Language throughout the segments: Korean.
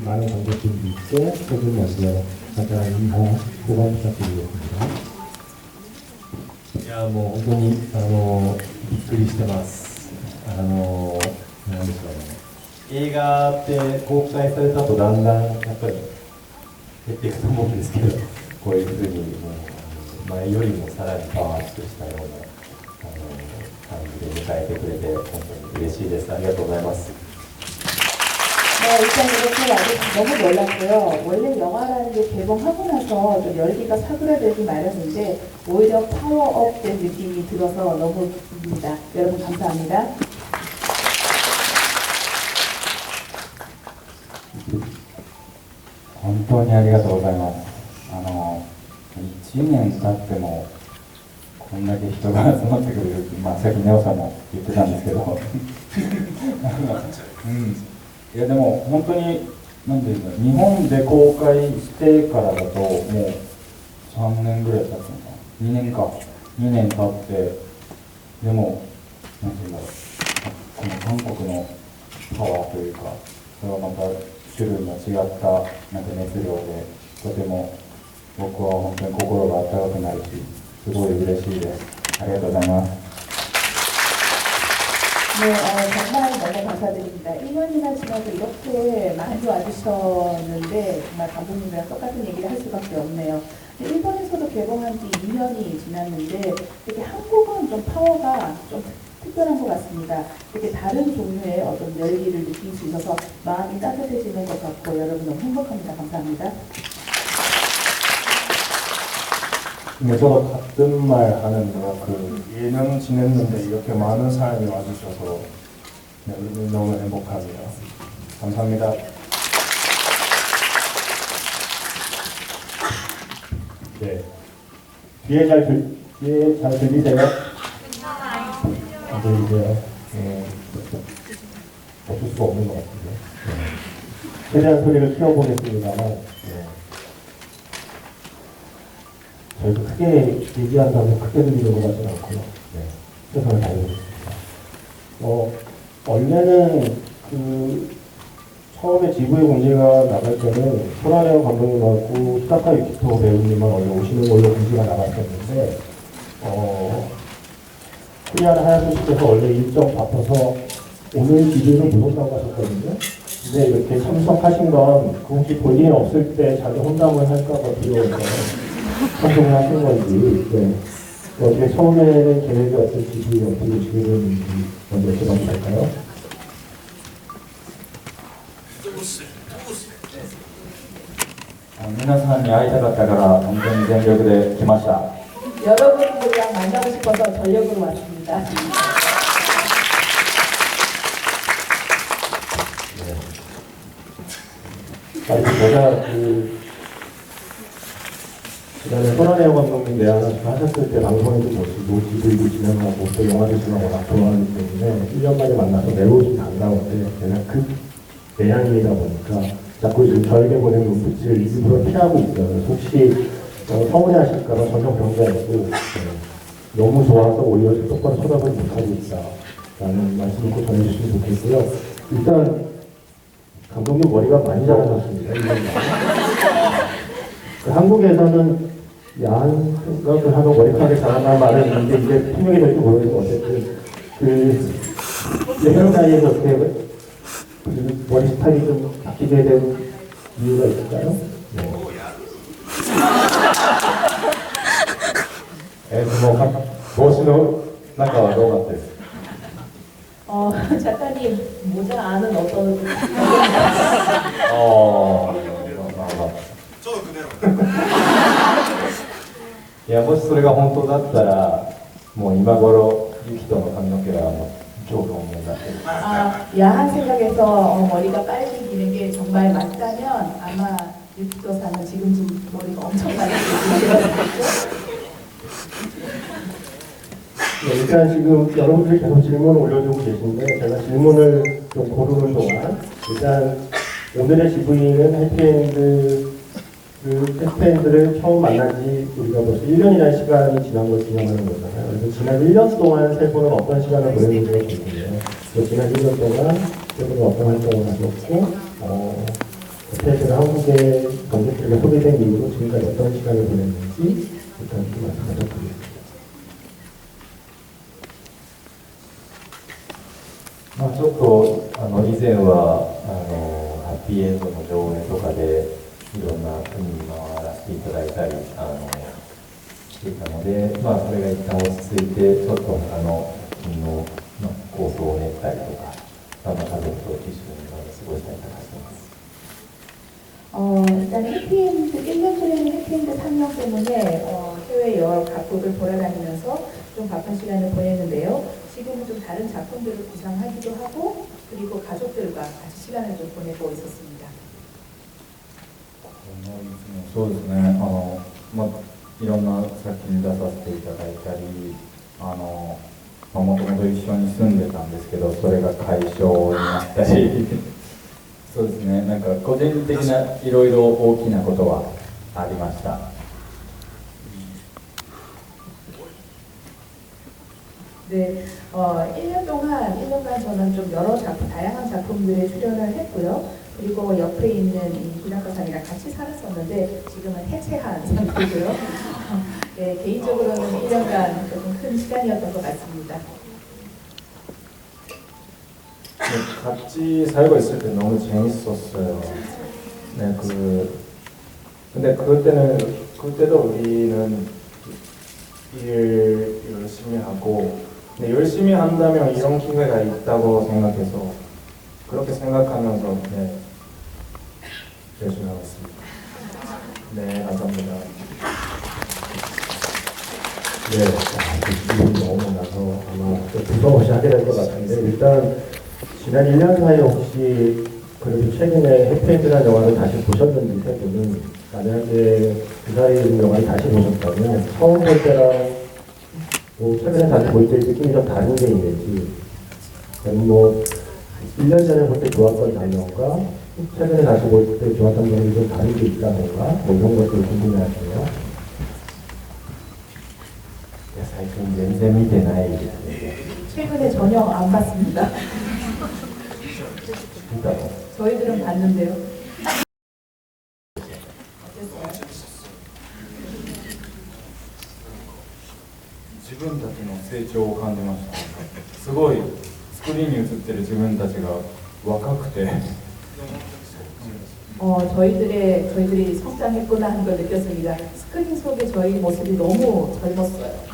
많은 관객들이 있게 세분 먼저 잠깐 인사 보관 부탁드리겠습니다. いやもう本当にびっくりしてます。なんでしょうね。映画って公開された後だんだんやっぱり減っていくと思うんですけど、こういうふうにもう前よりもさらにパワーアップしたような感じで迎えてくれて本当に嬉しいです。ありがとうございます。 네, 일단 이렇게 아직 너무 놀랐고요. 원래 영화라는 게 개봉하고 나서 좀 열기가 사그라들기 마련인데 오히려 파워업 된 느낌이 들어서 너무 기쁩니다. 여러분 감사합니다. 本当にありがとうございます。1年経ってもこんだけ人が集まってくれるって、さっきネオさんも言ってたんですけどいやでも本当に何ていうんだろう、日本で公開してからだともう3年ぐらい経つのかな、2年か2年経って、でも何ていうんだろう、この韓国のパワーというか、それはまた種類の違ったなんか熱量で、とても僕は本当に心が温かくなるし、すごい嬉しいです。ありがとうございます。 네, 정말 너무 감사드립니다. 1년이나 지나도 이렇게 많이 와주셨는데 정말 감독님이랑 똑같은 얘기를 할 수밖에 없네요. 일본에서도 개봉한 지 2년이 지났는데 이렇게 한국은 좀 파워가 좀 특별한 것 같습니다. 이렇게 다른 종류의 어떤 열기를 느낄 수 있어서 마음이 따뜻해지는 것 같고 여러분 너무 행복합니다. 감사합니다. 네, 저도 같은 말 하는데요. 2년 지냈는데 이렇게 많은 사람이 와주셔서 너무 행복합니다. 감사합니다. 네. 뒤에 잘 들리세요? 안 들리세요? 어쩔 수가 없는 것 같은데. 최대한 소리를 키워보겠습니다만. 저희도 크게 얘기한다고 크게 들리는 것 같지는 않고요. 네, 최선을 다해보겠습니다. 원래는 처음에 GV 공지가 나갈 때는 소라네오 감독님하고 히타카 유키토 배우님만 원래 오시는 걸로 공지가 나갔었는데, 코리아나 하야토시께서 원래 일정 바빠서 오늘 GV를 못 온다고 하셨거든요. 근데 이렇게 참석하신 건 혹시 본인이 없을 때 자기 혼담을 할까봐 두려워서 참석을 하신 건지, 네. 어떻게 처음에는 계획이 어떨지 어떻게 진행했는지 먼저 여쭤봐도 될까요?皆さんに会いたかったから本当に全力で来ました。 여러분들이랑 만나고 싶어서 전력으로 왔습니다. 아니, 제가 그다음에 소라네오 감독님 내한을 하셨을 때 방송에도 노티브이도 진행하고 또 영화도 진행하고 워낙 좋아하기 때문에 1년 만에 만나서 매우 좀 반가운데 제가 내향인이다 보니까 자꾸 지금 저에게 보낸 눈빛을 일부러 피하고 있어요. 그래서 혹시 서운해하실까봐 전혀 그런 게 아니고 너무 좋아서 오히려 똑바로 쳐다보지 못하고 있다라는 말씀을 꼭 전해주시면 좋겠고요. 일단 감독님 머리가 많이 자라셨습니다. 한국에서는 야한 생각을 하면 머리카락이 자라는 말은 있는데 이게 통역이 될지 모르겠고 어쨌든 여러 나이에서 어떻게 머리 스타일이 좀 바뀌게 된 이유가 있을까요? 네. 帽子の中はどうなってるんですか？ 작가님 모자 안은 어떤 いや、もしそれが本当だったら、もう今頃ユキトの髪の毛は超ロン毛になってる。 야한 생각에서 머리가 빨개지는 게 정말 맞다면 아마 유키토사는 지금 머리가 엄청 빨개지겠죠? 네, 일단 지금 여러분들이 계속 질문을 올려주고 계신데 제가 질문을 좀 고르는 동안 일단 오늘의 GV는 해피엔드를 처음 만난 지 우리가 벌써 1년이라는 시간이 지난 걸 기념하는 거잖아요. 그래서 지난 1년 동안 세 분은 어떤 시간을 보냈는지가 궁금해요. 지난 1년 동안 세 분은 어떤 활동을 하셨고 제가 한국의 관객들에게 소개된 이후로 지금까지 어떤 시간을 보냈는지 일단 좀 말씀드리겠습니다. まあ、ちょっと以前はハッピーエンドの上映とかでいろんな国に回らせていただいたりしていたので、まあ、それが一旦落ち着いてちょっと他の国の、構想を練ったりとか、家族と一緒に過ごしたりとかしています。 일단 해피엔드 1년 전에는 해피엔드 상영 때문에 해외 여러 각국을 돌아다니면서 좀 바쁜 시간을 보냈는데요. 지금은 좀 다른 작품들을 구상하기도 하고 그리고 가족들과 같이 시간을 좀 보내고 있었습니다. そうですね、いろんな作品に出させていただいたり、もともと一緒に住んでたんですけど、それが解消になったりそうですね、なんか個人的ないろいろ大きなことはありました。 네, 1년간 저는 좀 여러 작품, 다양한 작품들에 출연을 했고요. 그리고 옆에 있는 이 기나카상이랑 같이 살았었는데 지금은 해체한 상태고요. 네, 개인적으로는 1년간 조금 큰 시간이었던 것 같습니다. 같이 살고 있을 때 너무 재밌었어요. 네, 근데 그때도 우리는 일 열심히 하고, 근데 열심히 한다면 이런 기회가 있다고 생각해서 그렇게 생각하면서 네, 열심히 하고 있습니다. 네, 감사합니다. 네, 기분이 너무 나서 아마 두서없이 하게 될 것 같은데 일단 지난 1년 사이에 혹시 그래도 최근에 해피엔드라는 영화를 다시 보셨는지 세 분은 만약에 그 사이에 영화를 다시 보셨다면 처음 볼 때랑 뭐 최근에 다시 볼 때 느낌이 좀 다른 게 있는지 아니면 뭐 1년 전에 볼 때 좋았던 장면과 최근에 다시 볼 때 좋았던 점이 좀 다른 게 있다던가 뭐 이런 것들 궁금해하시네요. 最近全然見てないですね。 최근에 전혀 안 봤습니다. 見たの？ 저희들은 봤는데요. 自分たちの成長を感じました。すごいスクリーンに映ってる自分たちが若くて 저희들이 성장했구나 하는 걸 느꼈습니다. 스크린 속에 저희 모습이 너무 젊었어요.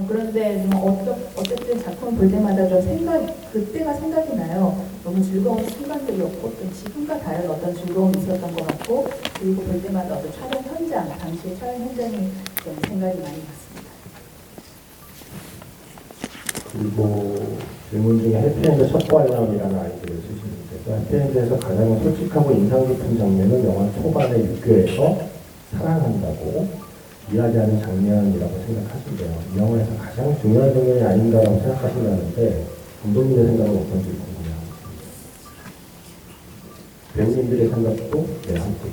그런데 어쨌든 작품 볼 때마다 좀 그때가 생각이 나요. 너무 즐거운 순간들이었고 또 지금과 다른 어떤 즐거움이 있었던 것 같고 그리고 볼 때마다 어떤 촬영 현장, 당시의 촬영 현장이 좀 생각이 많이 났습니다. 그리고 질문 중에 해피엔드 첫 관람이라는 아이디어를 쓰신 분께서 해피엔드에서 가장 솔직하고 인상 깊은 장면은 영화 초반에 육교에서 사랑한다고 이야기하는 장면이라고 생각하신대요. 이 영화에서 가장 중요한 장면이 아닌가라고 생각하신다는데 감독님의 생각은 어떤지 궁금해하고 있습니다. 배우님들의 생각도 함께.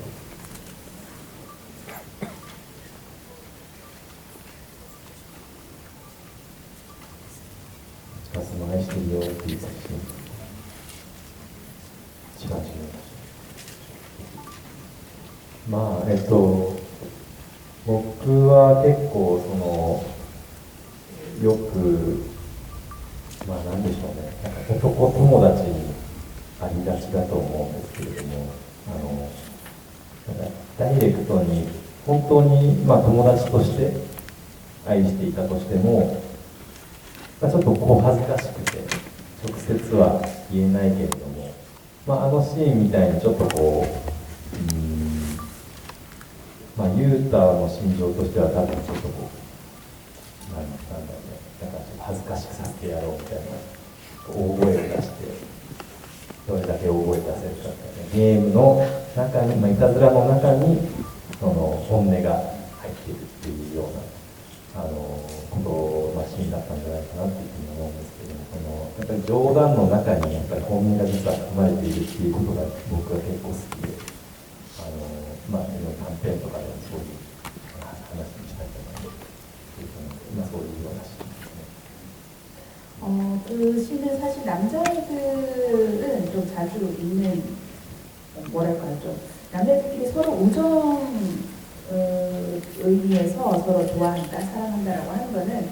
愛してるよっていう作品一番重要だし僕は結構よくなんでしょうね、なんか男友達にありがちだと思うんですけれどもダイレクトに本当に友達として愛していたとしてもちょっと恥ずかしくて直接は言えないけれども、あのシーンみたいにちょっとユータの心情としては多分ちょっとなんだろうね、なんか恥ずかしくさせてやろうみたいな大声を出してどれだけ覚えて出せるか、ゲームの中に、いたずらの中にその本音が入っているっていうようなシーンだったんじゃないかなっていうふうに思うんですけども、やっぱり冗談の中にやっぱり本音が実は含まれているっていうことが僕は結構好きで、短編とかでもそういう話にしたいと思います。そういうようなシーンですね。그 시는 사실 남자애들은 좀 자주 읽는, 뭐랄까요, 좀 남자들끼리 서로 우정 의미에서 서로 좋아한다, 사랑한다라고 하는 거는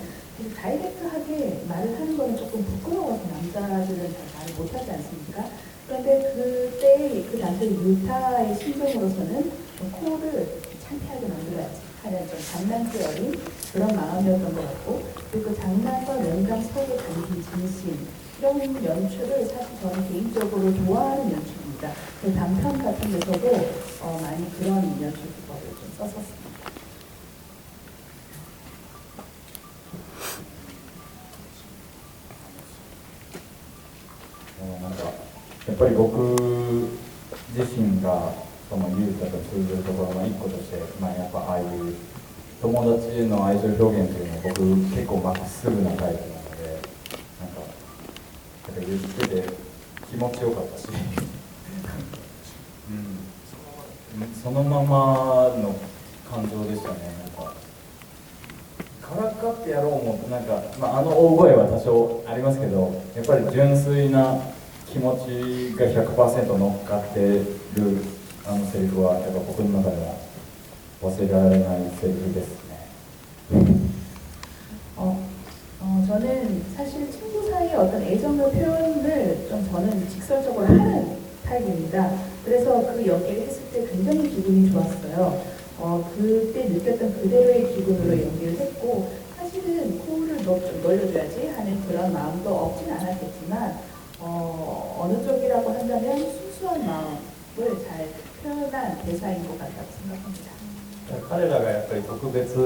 다이렉트하게 말을 하는 거는 조금 부끄러워서 남자들은 잘 말을 못하지 않습니까? 그런데 그때 그 남자 유타의 심정으로서는 좀 코를 창피하게 만들어야지 하는 좀 장난기 어린 그런 마음이었던 것 같고, 그리고 그 장난과 농담 속에 담긴 진심, 이런 연출을 사실 저는 개인적으로 좋아하는 연출입니다. 그 단편 같은 데서도 많이 그런 연출 기법을 좀 썼었습니다. なんかやっぱり僕自身がそのユータと通ずるところの一個として、やっぱああいう友達の愛情表現というのは僕結構まっすぐなタイプなので、なんか言ってて気持ちよかったし、そのままの感情でしたね。なんかからかってやろうもなんか、あの大声は多少ありますけど、やっぱり純粋な気持ちが 100% 乗っかってるあのセリフはやっぱ僕の中では忘れられないセリフですね。 저는 사실 친구 사이의 어떤 애정의 표현을 좀 저는 직설적으로 하는 타입입니다. 그래서 그 연기를 했을 때 굉장히 기분이 좋았어요. 그때 느꼈던 그대로의 기분으로 연기를 했고, 사실은 코를 좀 놀려줘야지 하는 그런 마음도 없진 않았겠지만, 어느 쪽이라고 한다면 순수한 마음을 잘 표현한 대사인 것 같다고 생각합니다. 彼らがやっぱり特別素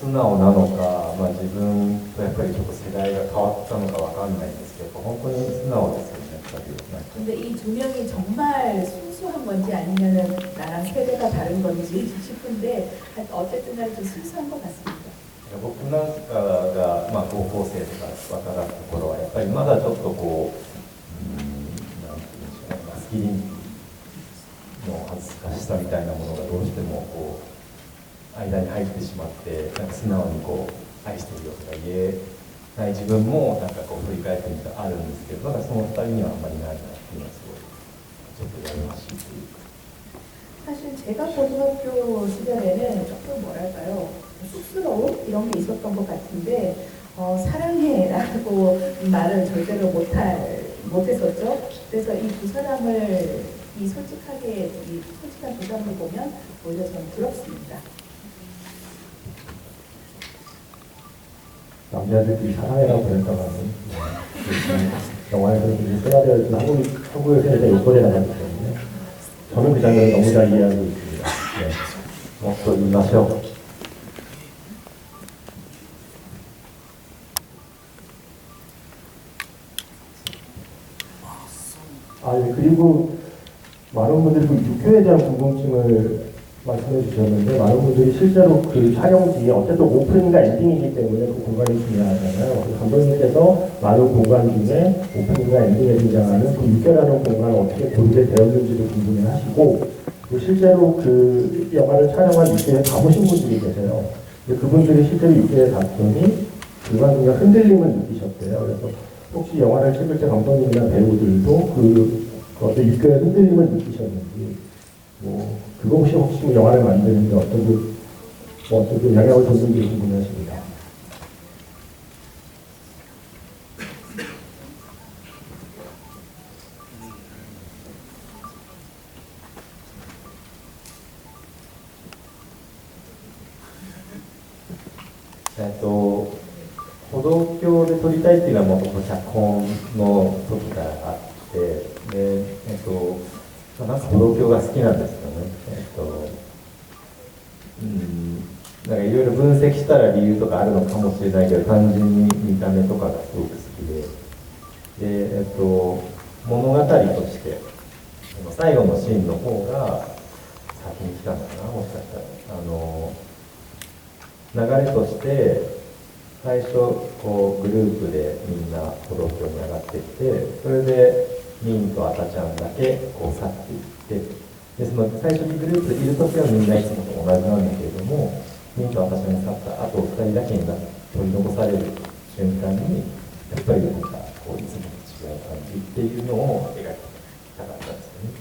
直なのか、自分とやっぱりちょっと世代が変わったのかわかんないんですけど、本当に素直ですよね、やっぱり。 근데 이 두 명이 정말 순수한 건지 아니면은 나랑 세대가 다른 건지 싶은데, 어쨌든 간에 좀 순수한 것 같습니다. 僕なんかが、高校生とか若かった頃はやっぱりまだちょっとこう、なんていうんでしょうね、スキリンの恥ずかしさみたいなものがどうしてもこう間に入ってしまって、なんか素直にこう愛してるよとか言えない自分もなんかこう振り返ってみたらあるんですけど、だからその2人にはあんまりないなっていうのはすごいちょっとやましいというか。 사실 제가 고등학교 시절에는 조금 뭐랄까요, 쑥스러움 이런 게 있었던 것 같은데, 사랑해라고 말을 절대로 못했었죠. 그래서 이 두 사람을 이 솔직한 두 사람을 보면 오히려 저는 부럽습니다. 남자들끼리 사랑이라고 그랬다가는 영화에서 써야 될 한국의 세대 요건에 나가기 때문에 저는 그 장면을 너무 잘 이해하고 있습니다. 네. 또 이마셔. 그리고 많은 분들이 그 육교에 대한 궁금증을 말씀해 주셨는데, 많은 분들이 실제로 그 촬영 뒤에 어쨌든 오프닝과 엔딩이기 때문에 그 공간이 중요하잖아요. 감독님께서 많은 공간 중에 오프닝과 엔딩에 등장하는 그 육교라는 공간을 어떻게 고르게 되었는지도 궁금해 하시고, 또 실제로 그 영화를 촬영한 육교에 가보신 분들이 계세요. 그분들이 실제로 육교에 갔더니 중간중간 흔들림을 느끼셨대요. 그래서 혹시 영화를 찍을 때 감독님이나 배우들도 그 어떤 육교의 흔들림을 느끼셨는지, 그거 혹시 영화를 만드는데 어떤 영향을 줬는지 궁금하십니다. 도쿄で撮りたいっていうのはもともと脚本の時からあって、で、なんか歩道橋が好きなんですよね。なんかいろいろ分析したら理由とかあるのかもしれないけど、単純に見た目とかがすごく好きで、で、物語として最後のシーンの方が先に来たのかな、もしかしたら流れとして最初こうグループでみんな歩道橋に上がってきて、それでミンとアタちゃんだけこう去っていって、でその最初にグループでいる時はみんないつもと同じなんだけれども、ミンとアタちゃんが去ったあと2人だけに取り残される瞬間にやっぱりなんかこういつもと違う感じっていうのを描きたかったんですよね。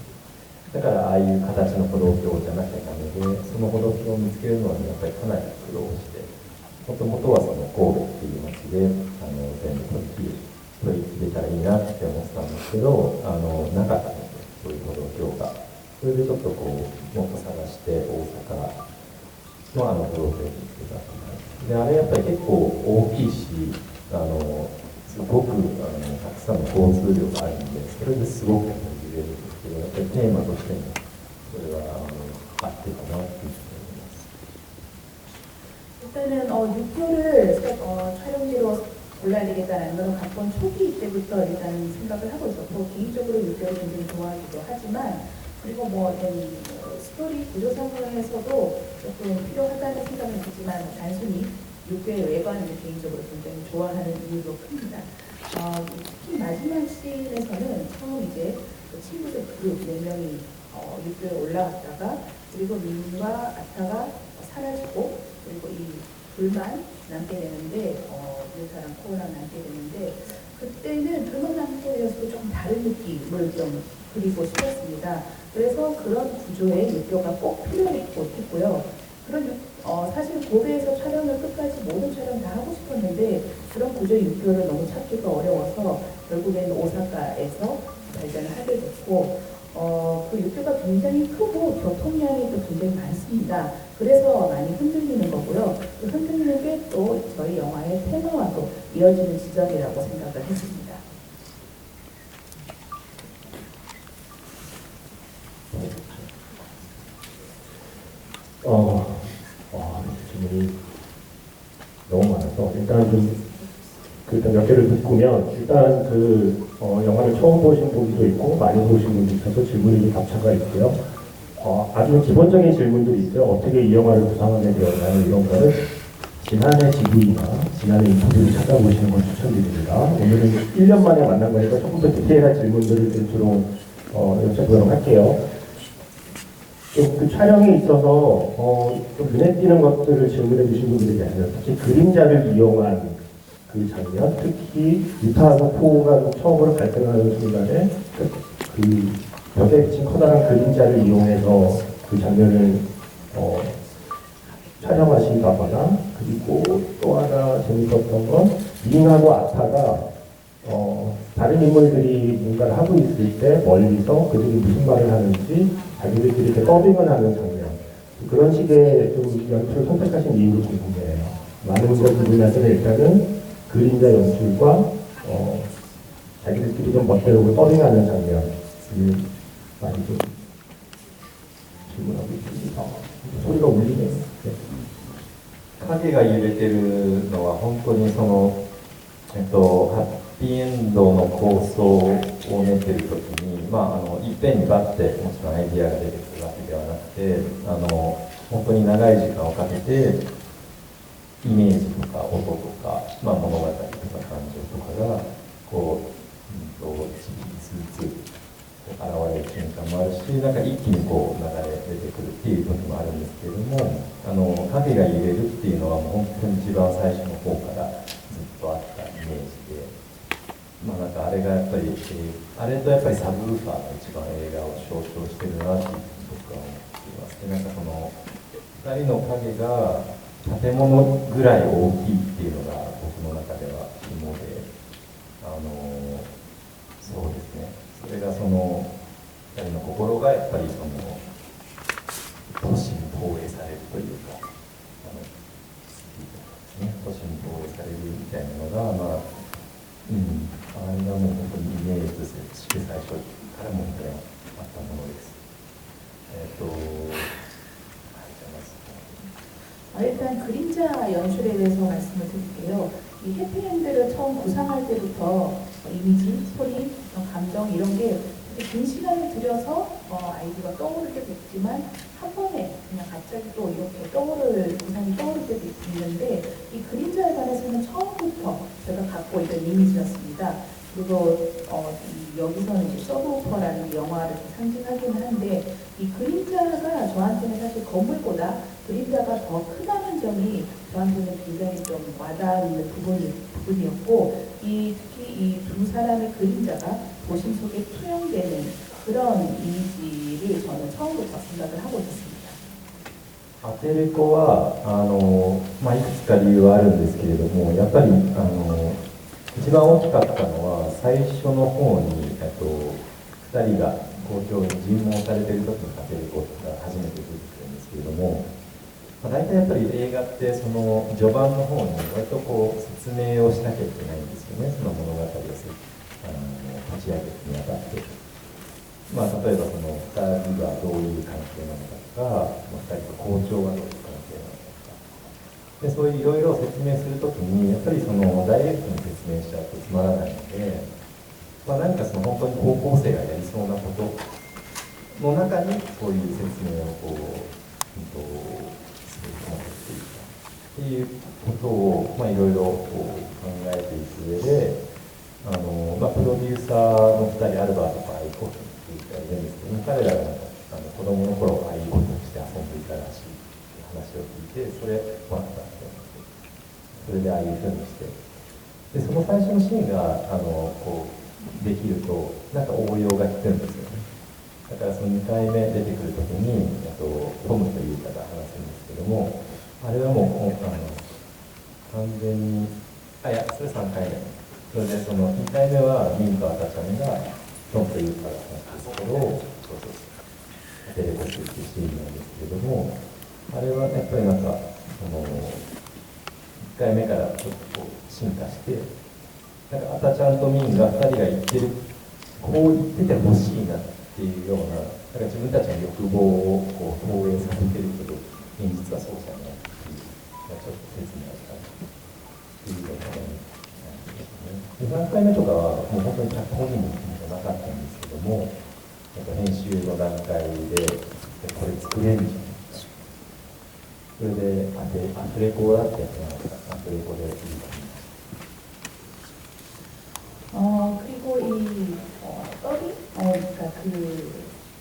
だからああいう形の歩道橋じゃなきゃダメで、その歩道橋を見つけるのにやっぱりかなり苦労して、もともとはその神戸っていう街で全部取り入れたらいいなって思ってたんですけど、なかったので、そういう歩道橋が。それでちょっとこうもっと探して大阪の歩道橋に見つけたって感じで、あれやっぱり結構大きいし、すごくたくさんの交通量があるんで、それですごく揺れるんですけど、やっぱりテーマとしてもそれは合ってたなっていうふうに思います。 일단은 6교를 촬영지로 골라야 되겠다는 건 각본 초기 때부터 일단 생각을 하고 있었고, 개인적으로 6교를 굉장히 좋아하기도 하지만, 그리고 뭐 어떤 스토리 구조 상황에서도 조금 필요하다는 생각은 있지만, 단순히 6교의 외관을 개인적으로 굉장히 좋아하는 이유도 큽니다. 특히 마지막 씬에서는 처음 이제 그 친구들 그룹 4명이 6교에 올라갔다가, 그리고 민과 아타가 사라지고, 그리고 이 둘만 남게 되는데, 유타랑 코어랑 남게 되는데, 그때는 둘만 남게 되어서도 좀 다른 느낌을 좀 그리고 싶었습니다. 그래서 그런 구조의 육교가 꼭 필요했고요. 사실 고베에서 촬영을 끝까지 모든 촬영 다 하고 싶었는데, 그런 구조의 육교를 너무 찾기가 어려워서 결국에는 오사카에서 발견을 하게 됐고, 그 육교가 굉장히 크고 교통량이 또 굉장히 많습니다. 그래서 많이 흔들리는 거고요. 그 흔들리는 게 또 저희 영화의 테마와도 이어지는 지점이라고 생각을 했습니다. 질문이 너무 많아서 일단 일단 몇 개를 듣고면, 일단 영화를 처음 보신 분도 있고 많이 보신 분도 있어서 질문이 좀 격차가 있고요. 아주 기본적인 질문들이 있어요. 어떻게 이 영화를 구상하게 되었나요? 이런 거는 지난해 GV나 지난해 인터뷰를 찾아보시는 걸 추천드립니다. 오늘은 1년 만에 만난 거니까 조금 더 디테일한 질문들을 주로 여쭤보도록 할게요. 그 촬영에 있어서 좀 눈에 띄는 것들을 질문해 주신 분들이 계세요. 특히 그림자를 이용한 그 장면, 특히 유타하고 포가 처음으로 갈등하는 순간에 그 벽에 비친 커다란 그림자를 이용해서 그 장면을 촬영하시다거나, 그리고 또 하나 재밌었던 건 링하고 아타가 다른 인물들이 뭔가를 하고 있을 때 멀리서 그들이 무슨 말을 하는지 자기들끼리 이렇게 더빙을 하는 장면, 그런 식의 좀 연출을 선택하신 이유를 궁금해요. 많은 분들한테는 일단은 그림자 연출과 자기들끼리 좀 멋대로 더빙하는 장면을 많이 좀 질문하고 있습니다. 소리가 울리네요. 네. 影が揺れてるのは本当にハッピーエンドの構想を練ってる時に、いっぺんにバッてもちろんアイディアが出てくるわけではなくて、本当に長い時間をかけてイメージとか音とか、物語とか感情とかがこうずつ現れる瞬間もあるし、なんか一気にこう流れ出てくるっていう時もあるんですけれども、影が揺れるっていうのはもう本当に一番最初の方からずっとあったイメージで、なんかあれがやっぱり、あれとやっぱりサブウーファーが一番映画を象徴してるなって僕は思っています。でなんかその2人の影が建物ぐらい大きいっていうのが僕の中では肝で、そうですね、それがその2人の心がやっぱり都市に投影されるというか、都市に投影されるみたいなのが、あれがもう本当にイメージとして最初からも本当にあったものです。일단 그림자 연출에 대해서 말씀을 드릴게요. 이 해피엔드를 처음 구상할 때부터 이미지, 소리, 그런 감정 이런 게 되게 긴 시간을 들여서 아이디가 떠오를 때도 있지만 한 번에 그냥 갑자기 또 이렇게 이상이 떠오를 때도 있는데 이 그림자에 관해서는 처음부터 제가 갖고 있던 이미지였습니다. 그리고 여기서는 이제 서브오퍼라는 영화를 상징하기는 한데 이 그림자가 저한테는 사실 건물보다 그림자가 더 크다는 점이 저한테는 굉장히 좀 와닿는 부분이었고 특히 이 두 사람의 그림자가 도심 속에 투영되는 그런 이미지를 저는 처음부터 생각을 하고 있었습니다. アテレコはいくつか理由はあるんですけれども、やっぱり一番大きかったのは最初の方に2人が校長に尋問されている時にアテレコが初めて出てくるんですけれども、大体やっぱり映画ってその序盤の方に割と説明をしなきゃいけないんですよね、その物語を立ち上げるにあたって。例えばその2人がどういう関係なのかとか、2人と校長がどういう関係なのかとか、でそういういろいろ説明するときにやっぱりそのダイレクトに説明しちゃうとつまらないので、何かその本当に高校生がやりそうなことの中にそういう説明をするっていうことをいろいろ考えていく上で、プロデューサーの2人、アルバートとアイコっていう人がいるんですけど、彼らが子供の頃ああいうことをして遊んでいたらしいっていう話を聞いて、それもらったんですよ。それでああいうふうにして、でその最初のシーンができるとなんか応用が効くんですよね。だからその2回目出てくるときにトムという方が話すんですけども、あれはもう完全にいやそれ3回目、それでその2回目はミンとアタちゃんがトムという方が話すところをテレコっていうシーンなんですけれども、あれはやっぱりなんか1回目からちょっと進化して、なんかアタちゃんとミンが2人が言ってる、こう言っててほしいなっていうような、なんか自分たちの欲望を投影させてるけど、現実はそうじゃないっていう、ちょっと説明をしたっていうような感じですね。3回目とかはもう本当に脚本にもなかったんですけども、編集の段階でこれ作れるじゃないですか。それでアフレコだってやってなかった。アフレコでいいと思います。 그리고 이 더빙? 그러니까 그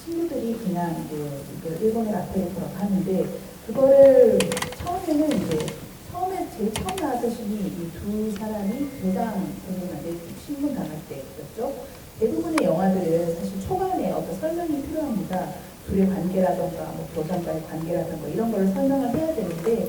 친구들이 그냥 이제 일본어로 아테레코라고 하는데, 그거를 처음에 제일 처음 나왔던 신이 이 두 사람이 교장선생님한테 신문 당할 때였죠. 대부분의 영화들은 사실 초반에 어떤 설명이 필요합니다. 둘의 관계라던가 교장과의 관계라던가 이런 걸 설명을 해야 되는데,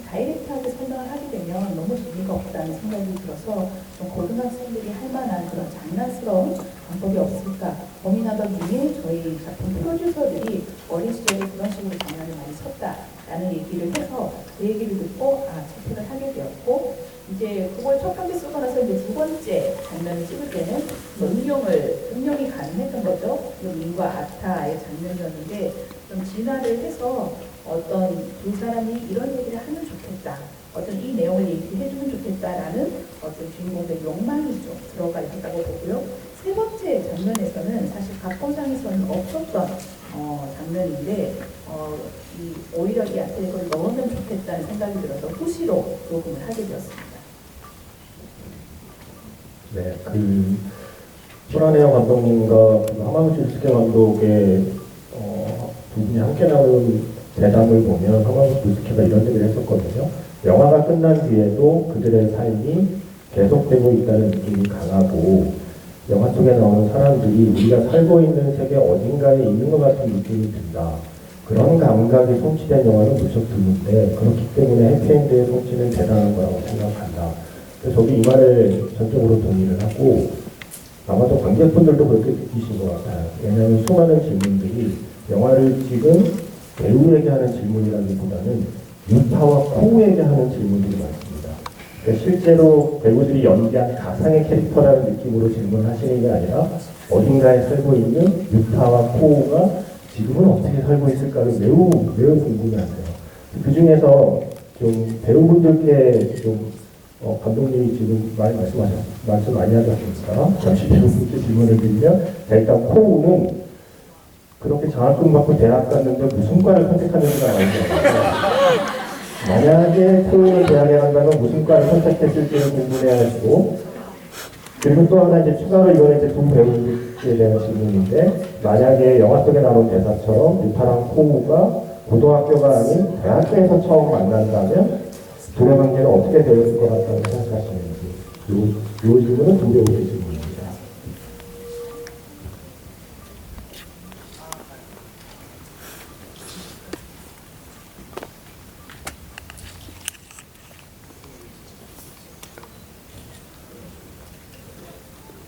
다이렉트하게 설명을 하게 되면 너무 재미가 없다는 생각이 들어서 좀 고등학생들이 할 만한 그런 장난스러운 방법이 없을까 고민하던 중에 저희 작품 프로듀서들이 어린 시절에 그런 식으로 장난을 많이 쳤다라는 얘기를 해서 그 얘기를 듣고 채택을 하게 되었고, 이제 그걸 첫 번째 쓰고 나서 이제 두 번째 장면을 찍을 때는 응용이 가능했던 거죠. 민과 아타의 장면이었는데 좀 진화를 해서 어떤 두 사람이 이런 얘기를 하면 좋겠다, 어떤 이 내용을 얘기해주면 좋겠다라는 어떤 주인공의 욕망이 좀 들어가 있다고 보고요. 세 번째 장면에서는 사실 각본상에서는 없었던 장면인데 오히려 이 아테레코를 넣으면 좋겠다는 생각이 들어서 후시로 녹음을 하게 되었습니다. 네, 소라네오 감독님과 하마구치 유스케 감독의 두 분이 함께 나온 대담을 보면 하마구치 유스케가 이런 얘기를 했었거든요. 영화가 끝난 뒤에도 그들의 삶이 계속되고 있다는 느낌이 강하고, 영화 속에 나오는 사람들이 우리가 살고 있는 세계 어딘가에 있는 것 같은 느낌이 든다. 그런 감각이 솜취된 영화는 무척 드문데, 그렇기 때문에 해피엔드의 솜취는 대단한 거라고 생각한다. 그래서 저도 이 말에 전적으로 동의를 하고, 아마도 관객분들도 그렇게 느끼신 것 같아요. 왜냐하면 수많은 질문들이 영화를 지금 배우에게 하는 질문이라기보다는 유타와 코우에게 하는 질문들이 많습니다. 그러니까 실제로 배우들이 연기한 가상의 캐릭터라는 느낌으로 질문하시는 게 아니라 어딘가에 살고 있는 유타와 코우가 지금은 어떻게 살고 있을까를 매우 궁금해하세요. 그 중에서 좀 배우분들께 좀 감독님이 지금 말씀 많이 하셨으니까 잠시 이렇게 질문을 드리면, 자, 일단 코우는 그렇게 장학금 받고 대학 갔는데 무슨 과를 선택하는지가 나오죠. 만약에 코우는 대학에 간다면 무슨 과를 선택했을지를 궁금해야 하시고, 그리고 또 하나 이제 추가로 이거는 이제 두 배우에 대한 질문인데, 만약에 영화 속에 나온 대사처럼 유타랑 코우가 고등학교가 아닌 대학교에서 처음 만난다면 둘의 관계는 어떻게 되었을 것 같다고 생각하시는지, 이 질문은 두 배우의 질문입니다.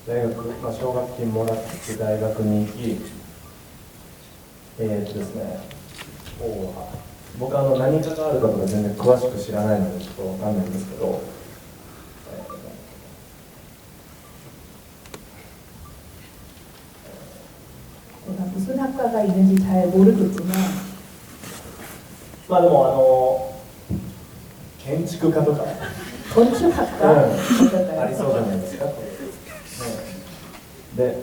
大学、奨学金もらって大学に行き、ですね、僕何に関わるかとか全然詳しく知らないのでちょっとわかんないんですけど、 제가 무슨 학과가 있는지 잘 모르겠지만 まあでも建築家とか 건축학과 ありそうじゃないですか。で、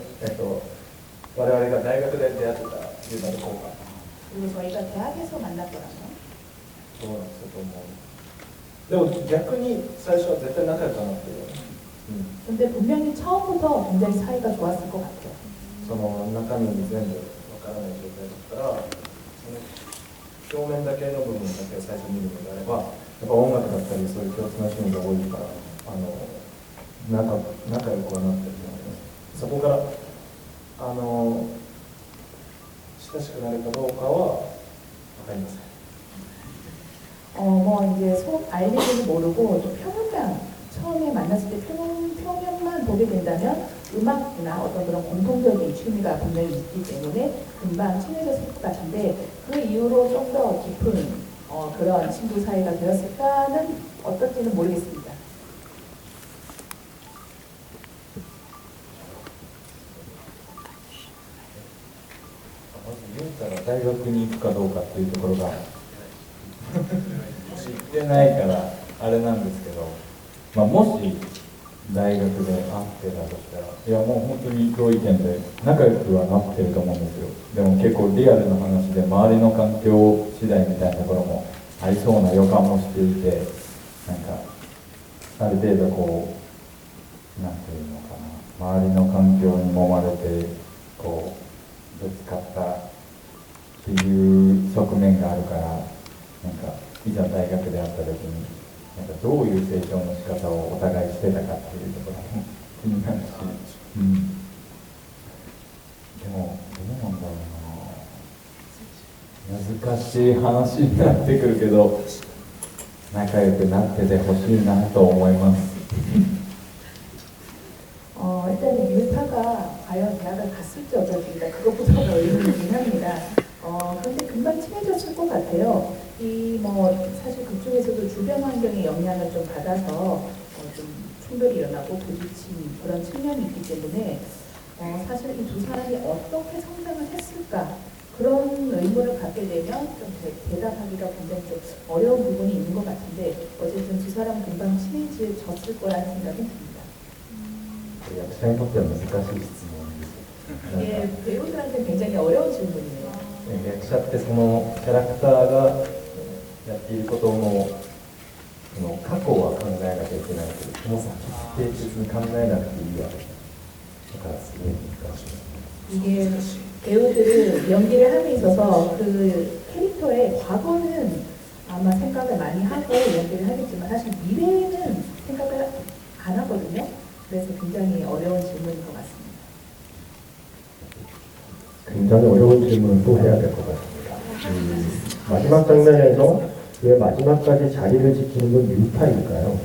我々が大学で出会ってたユーザーの効果、 그리고 저희가 대학에서 만났더라고요. そうなんですよと思う。でも逆に最初は絶対仲良くなってる。 근데 분명히 처음부터 굉장히 사이가 좋았을 것 같아요. その中身に全部わからない状態だったら、その表面だけの部分だけを最初に見るのであれば、やっぱ音楽だったりそういう共通の趣味が多いから、仲良くはなってると思います。そこから親しくなるかどうかは分かりません。 뭐 이제 속 알리지는 모르고 또 표면만 처음에 만났을 때 표면만 보게 된다면 음악이나 어떤 그런 공통적인 취미가 분명히 있기 때문에 금방 친해졌을 것 같은데 그 이후로 좀 더 깊은 그런 친구 사이가 되었을까는 어떨지는 모르겠습니다. まず言うたら大学に行くかどうかっていうところが知ってないからあれなんですけど、もし大学で会ってたとしたら、いやもう本当に黒い意見で仲良くはなってると思うんですよ。でも結構リアルな話で周りの環境次第みたいなところもありそうな予感もしていて、なんかある程度こうなんていうのかな、周りの環境に揉まれてこうぶつかったっていう側面があるから、なんかいざ大学で会った時になんかどういう成長の仕方をお互いしてたかっていうところも気になるし、でもどうなんだろうな、難しい話になってくるけど仲良くなっててほしいなと思います。 일단은 유타가 과연 대학을 갔을지 어떨지 그것부터가 의문이긴 합니다. 그런데 금방 친해졌을 것 같아요. 사실 그쪽에서도 주변 환경의 영향을 좀 받아서 좀 충돌이 일어나고 부딪힌 그런 측면이 있기 때문에 사실 이 두 사람이 어떻게 성장을 했을까 그런 의문을 갖게 되면 좀 대답하기가 굉장히 좀 어려운 부분이 있는 것 같은데 어쨌든 두 사람 금방 친해졌을 거라는 생각이 듭니다. 役者にとっては難しい質問です。 이게 배우들한테 굉장히 어려운 질문이에요. 役者ってそのキャラクターがやっていることの過去は考えなきゃいけないけど、その先って別に考えなくていいわけだからすごい難しい。 이게 배우들은 연기를 함에 있어서 그 캐릭터의 과거는 아마 생각을 많이 하고 연기를 하겠지만 사실 미래는 생각을 안 하거든요. 그래서 굉장히 어려운 질문인 것 같습니다. 굉장히 어려운 질문을 또 해야 될 것 같습니다. 마지막 장면에서 왜 마지막까지 자리를 지키는 건 유타일까요?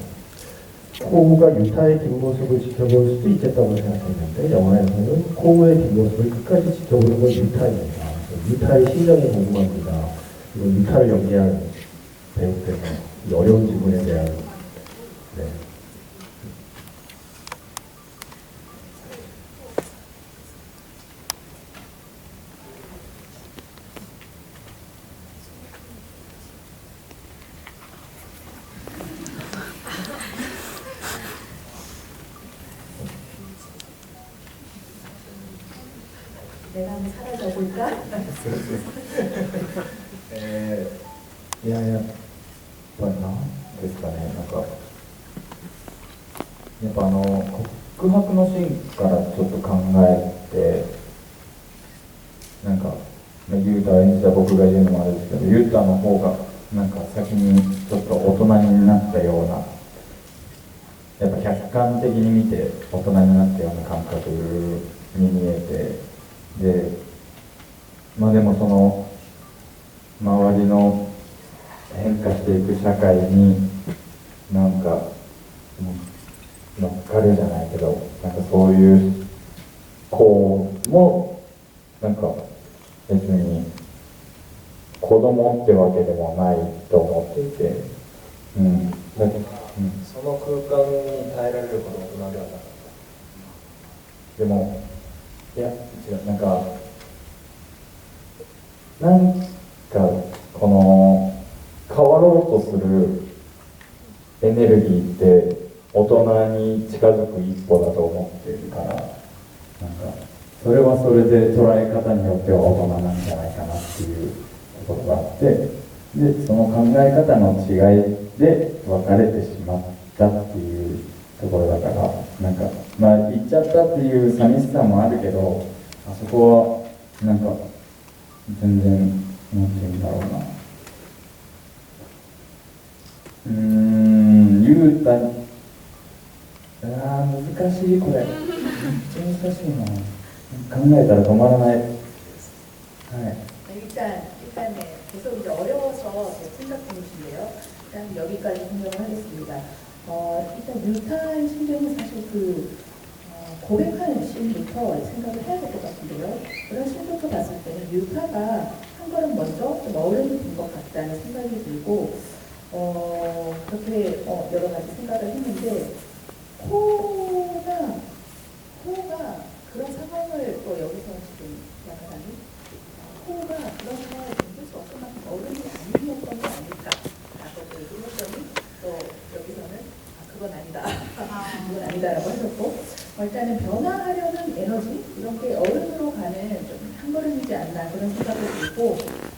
코우가 유타의 뒷모습을 지켜볼 수도 있겠다고 생각했는데 영화에서는 코우의 뒷모습을 끝까지 지켜보는 건 유타입니다. 유타의 심정이 궁금합니다. 이거 유타를 연기한 배우께서 이 어려운 질문에 대한 내가 한번 사라져 볼까? いややっぱりなんですかね、なんかやっぱ告白のシーンからちょっと考えて、なんかユータ演じた僕が言うのもあれですけど、ユータの方がなんか先にちょっと大人になったような、やっぱ客観的に見て大人になったような感覚に見えて、でまあでもその周りの変化していく社会になんか乗っかるじゃないけど、なんかそういう子もなんか別に子供ってわけでもないと思っていて、だけどその空間に耐えられるほど大人ではなかった。でもいや違う、なんかこの変わろうとするエネルギーって大人に近づく一歩だと思っているから、なんかそれはそれで捉え方によっては大人なんじゃないかなっていうところがあって、でその考え方の違いで分かれてしまったっていうところだから、なんかまあ言っちゃったっていう寂しさもあるけど、あそこはなんか全然なんて言うんだろうな、ゆうたに難しい、これめっちゃ難しいな、考えたら止まらない。はい。 일단 네, 계속 이제 어려워서 생각 중이신데요. 일단 여기까지 설명을 하겠습니다. 일단 뮤타의 심정은 사실 고백하는 씬부터 생각을 해야 될 것 같은데요. 그런 씬부터 봤을 때는 뮤타가 한 걸음 먼저 좀 어른이 된 것 같다는 생각이 들고, 그렇게 여러 가지 생각을 했는데, 호가 그런 상황을 또 여기서 지금 약간 호가 그런 상황을 견딜 수 없을 만큼 어른이 아니었던 게 아닐까 라고 얘기를 했더니, 또 여기서는 그건 아니다 그건 아니다라고 하셨고, 일단은 변화하려는 에너지 이런 게 어른으로 가는 좀 한 걸음이지 않나 그런 생각이 들고,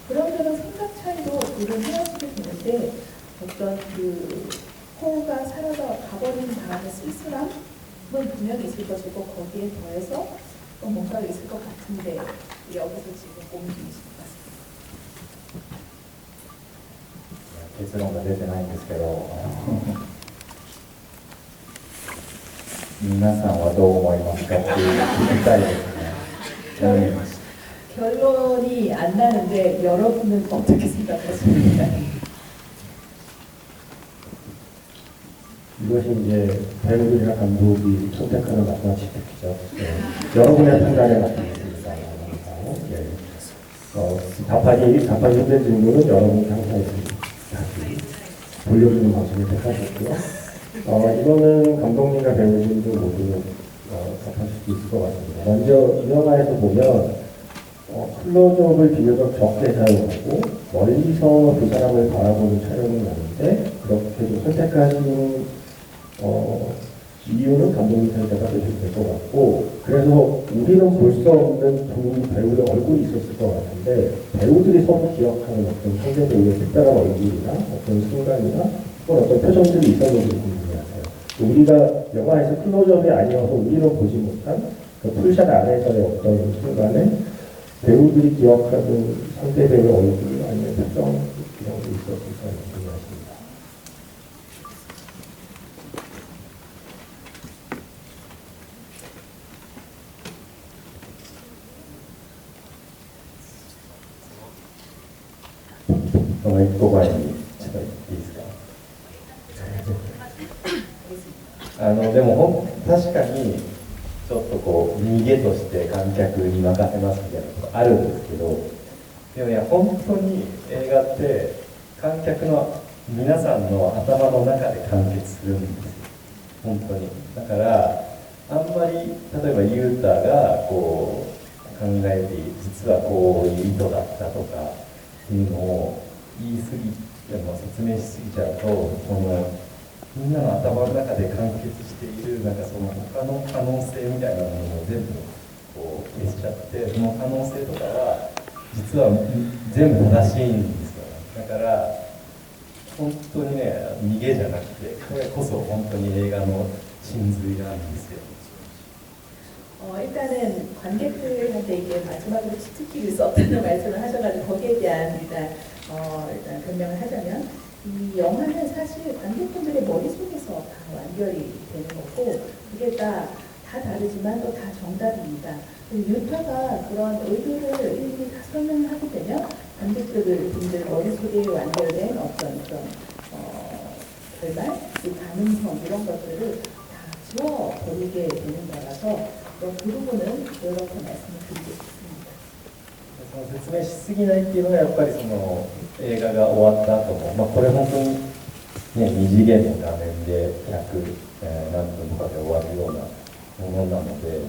그러면은 생각 차이로 둘은 헤어지게 되는데 어떤 호가 사라져 가버린 다음에 쓸쓸함은 분명히 있을 것이고, 거기에 더해서 또 뭔가 있을 것 같은데 여기서 지금 고민 중이신 것 같습니다. 結論が出てないんですけど皆さんはどう思いますかって聞きたいですね。 결론이 안 나는데 여러분은 어떻게 생각하십니까? 이것이 이제 배우들이나 감독이 선택하는 마찬가지죠. 여러분의 판단에 맡기겠습니다. 답하기 힘든 질문은 여러분이 항상 돌려주는 방식을 택하셨고요. 이거는 감독님과 배우님도 모두 답하실 수 있을 것 같습니다. 먼저 이 영화에서 보면 클로즈업을 비교적 적게 사용하고 멀리서 그 사람을 바라보는 촬영이 나는데, 그렇게 좀 선택하신 이유는 감독님 선택가 되실 것 같고, 그래서 우리는 볼 수 없는 두 배우의 얼굴이 있었을 것 같은데, 배우들이 서로 기억하는 어떤 상대 배우의 특별한 얼굴이나 어떤 순간이나 또는 어떤 표정들이 있었는지 궁금해하세요. 우리가 영화에서 클로즈업이 아니어서 우리는 보지 못한 그 풀샷 안에서의 어떤 순간에 배우들이 기억하는 상대 배우의 얼굴 아니면 표정 이런 게 있었을까 궁금하십니다.1個前にちょっといいですか。でも確かにちょっとこう逃げとして観客に任せますみたいなことあるんですけど、でもいや本当に映画って観客の皆さんの頭の中で完結するんですよ、本当に。だからあんまり例えばユータがこう考えて実はこういう意図だったとかっていうのを言い過ぎても説明しすぎちゃうと、みんなの頭の中で完結しているなんかその他の可能性みたいなものを全部こう消しちゃって、その可能性とかは実は全部正しいんですよね。だから本当にね、逃げじゃなくて、これこそ本当に映画の真髄なんですよ。 일단은 관객들한테 이게 마지막으로 치트키를 수 없다는 말씀을 하셔가지고 거기에 대한 일단 변명을 하자면 이 영화는 사실 관객분들의 머릿속에서 다 완결이 되는 거고 그게 다 다르지만 또 다 정답입니다. 유타가 그런 의도를 일일이 다 설명을 하게 되면 관객분들 머릿속에 완결된 어떤 그런 결말, 그 가능성 이런 것들을 다 지워버리게 되는 거라서 그 부분은 이렇게 말씀을 드리고 싶습니다. その説明しすぎないっていうのがやっぱりその映画が終わった後も、これ本当に、ね、2次元の画面で100、何分とかで終わるようなものなので、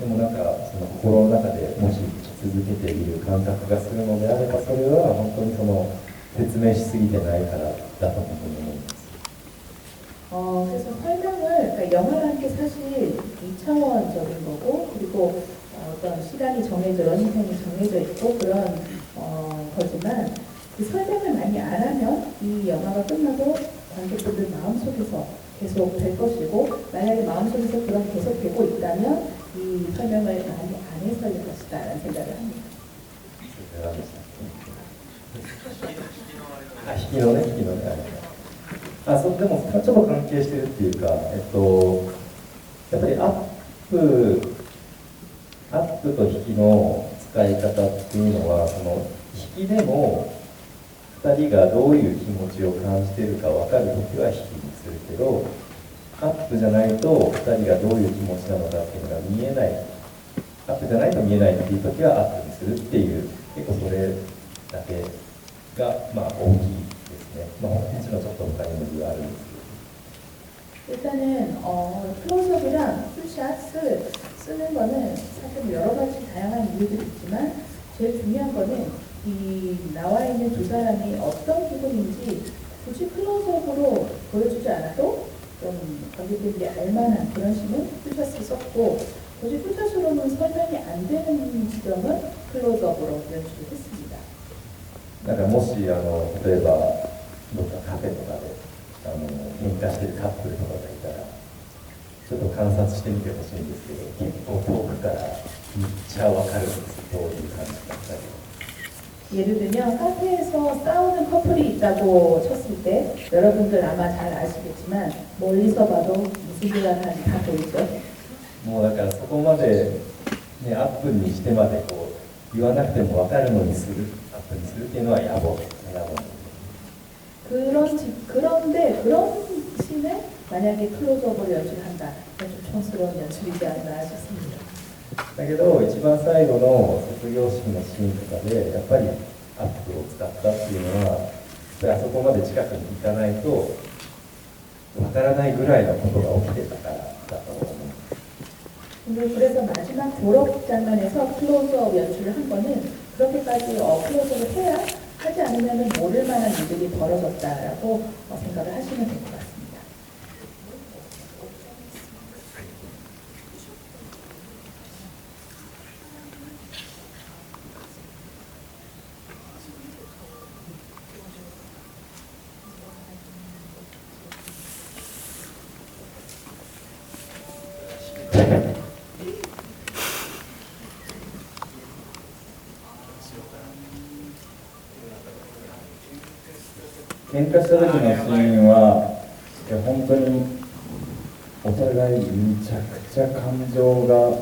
でもなんかその心の中でもし続けている感覚がするのであれば、それは本当にその説明しすぎてないからだと思います。 그래서 설명을, 그러니까 영화라는 게 사실 2차원적인 거고, 그리고 어떤 시간이 정해져, 러닝타임이 정해져 있고, 그런 거지만, 그 설명을 많이 안 하면 이 영화가 끝나도 관객분들 마음속에서 계속 될 것이고, 만약에 마음속에서 그런 계속 되고 있다면, 이 설명을 많이 안 해서 할 것이다, 라는 생각을 합니다. 引きのね。そうでもちょっと関係してるっていうか、やっぱりアップと引きの使い方っていうのは、その引きでも2人がどういう気持ちを感じているか分かるときは引きにするけど、アップじゃないと2人がどういう気持ちなのかっていうのが見えない、アップじゃないと見えないっていうときはアップにするっていう、結構それだけが大きい。 일단은 클로즈업이랑 풀샷을 쓰는 거는 사실 여러 가지 다양한 이유들이 있지만 제일 중요한 거는 이 나와 있는 두 사람이 어떤 기분인지 굳이 클로즈업으로 보여주지 않아도 좀 관객들이 알만한 그런 식으로 풀샷을 썼고 굳이 풀샷으로는 설명이 안 되는 지점은 클로즈업으로 연출을 했습니다. なんかもし例えば どっかカフェとかで喧嘩してるカップルとかがいたらちょっと観察してみてほしいんですけど、結構遠くからめっちゃ分かるんです。どういう感じだったり。 예를 들면 카페에서 싸우는 커플이 있다고 쳤을 때 여러분들 아마 잘 아시겠지만 멀리서 봐도 무슨 일을 하는지 다 보이죠. もうだからそこまで、ね、アップにしてまでこう言わなくても分かるのにする、アップにするっていうのは野暮。 그런데 그런 씬을 만약에 클로즈업으로 연출한다, 좀 촌스러운 연출이지 않나 싶습니다. だけど一番最後の卒業式のシーンとかでやっぱりアップを使ったっていうのは、やっぱりあそこまで近くに行かないとわからないぐらいのことが起きてたからだと思う。 그래서 마지막 졸업 장면에서 클로즈업 연출을 한 거는 그렇게까지 클로즈업을 해야 하지 않으면 모를 만한 일들이 벌어졌다라고 생각을 하시면 될 것 같습니다. 喧嘩した時のシーンは本当にお互いめちゃくちゃ感情が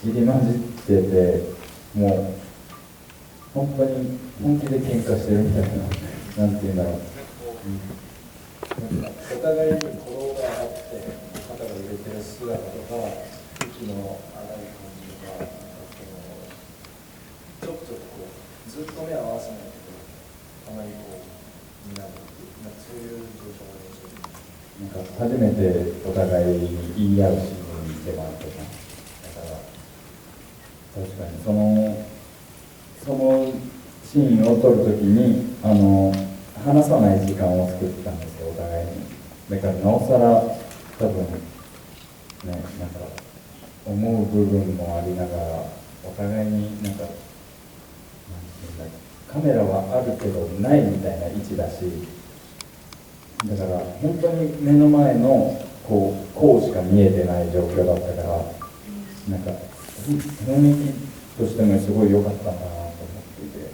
入り混じってて、もう本当に本気で喧嘩してるみたいな、なんていうんだろう、お互いに鼓動があって肩が揺れてる姿とか息の荒い感じとか、ちょくちょくこうずっと目を合わせないけどたまにこうになるっていう、そういう状況がなんか初めてお互いに言い合うシーンでもあってさ、だから確かにそのシーンを撮るときに話さない時間を作ったんですよ、お互いに。だからなおさら多分ね、なんか思う部分もありながら、お互いになんか、なんていうんだっけ、カメラはあるけどないみたいな位置だし、だから本当に目の前のこうしか見えてない状況だったから、なんか雰囲気としてもすごい良かったなと思っていて、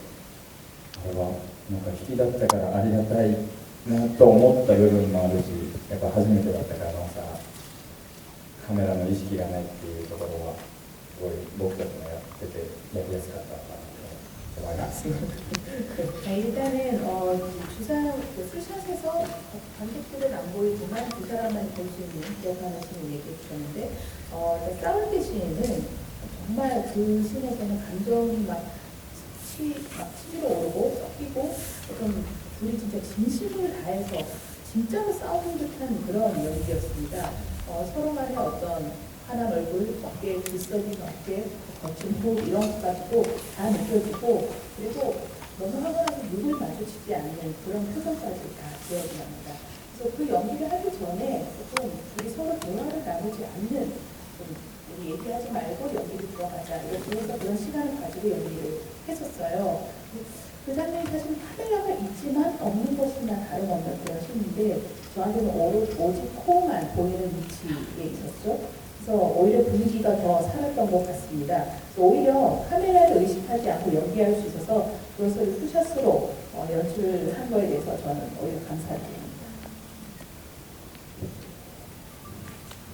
あれはなんか引きだったからありがたいなと思った部分もあるし、やっぱ初めてだったからのさ、カメラの意識がないっていうところはすごい僕たちもやっててやりやすかったかなと思います。 네, 일단은 주상 스샷에서 관객들은 안 보이지만 두 사람만 볼 수 있는 그런 하나씩은 얘기해 주셨는데 싸울 때 씬은 정말 그 씬에서는 감정이 막 치밀어 오르고 섞이고 어떤 둘이 진짜 진심을 다해서 진짜로 싸우는 듯한 그런 연기였습니다. 서로 간의 어떤 환한 얼굴, 어깨 들썩인 어깨, 거친 호흡 이런 것까지도 다 느껴지고 그리고 너무 하고나서 눈을 마주치지 않는 그런 표정까지 다 기억이 납니다. 그래서 그 연기를 하기 전에 조금 우리 서로 대화를 나누지 않는 좀 우리 얘기하지 말고 연기를 들어가자 이렇게 해서 그런 시간을 가지고 연기를 했었어요. 그 장면이 사실 카메라가 있지만 없는 것이나 다름없는 그런 씬인데 저한테는 오직 코만 보이는 위치에 있었죠. 그래서 오히려 분위기가 더 살았던 것 같습니다. 그래서 오히려 카메라를 의식하지 않고 연기할 수 있어서 그것을 투샷으로 연출한 거에 대해서 저는 오히려 감사드립니다.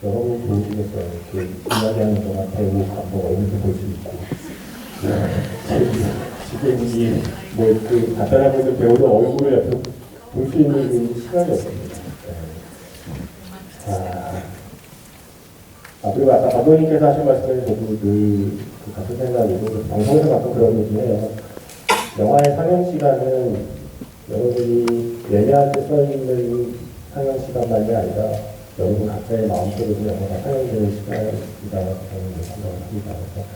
여러분 보시면서 이렇게 이야기하는 동안 배우 감독 얼굴도 볼 수 있고 지금 이뭐그 간단한 분들 배우는 얼굴을 옆에 볼 수 있는 그 시간이 없습니다. 그리고 아까 감독님께서 하신 말씀에 저도 그 같은 생각이고 방송에서 가끔 그런 얘기해요. 영화의 상영 시간은 여러분이 예매할 때 써있는 상영 시간만이 아니라 여러분 각자의 마음속에서 영화가 상영되는 시간이라고 저는 생각을 합니다. 그래서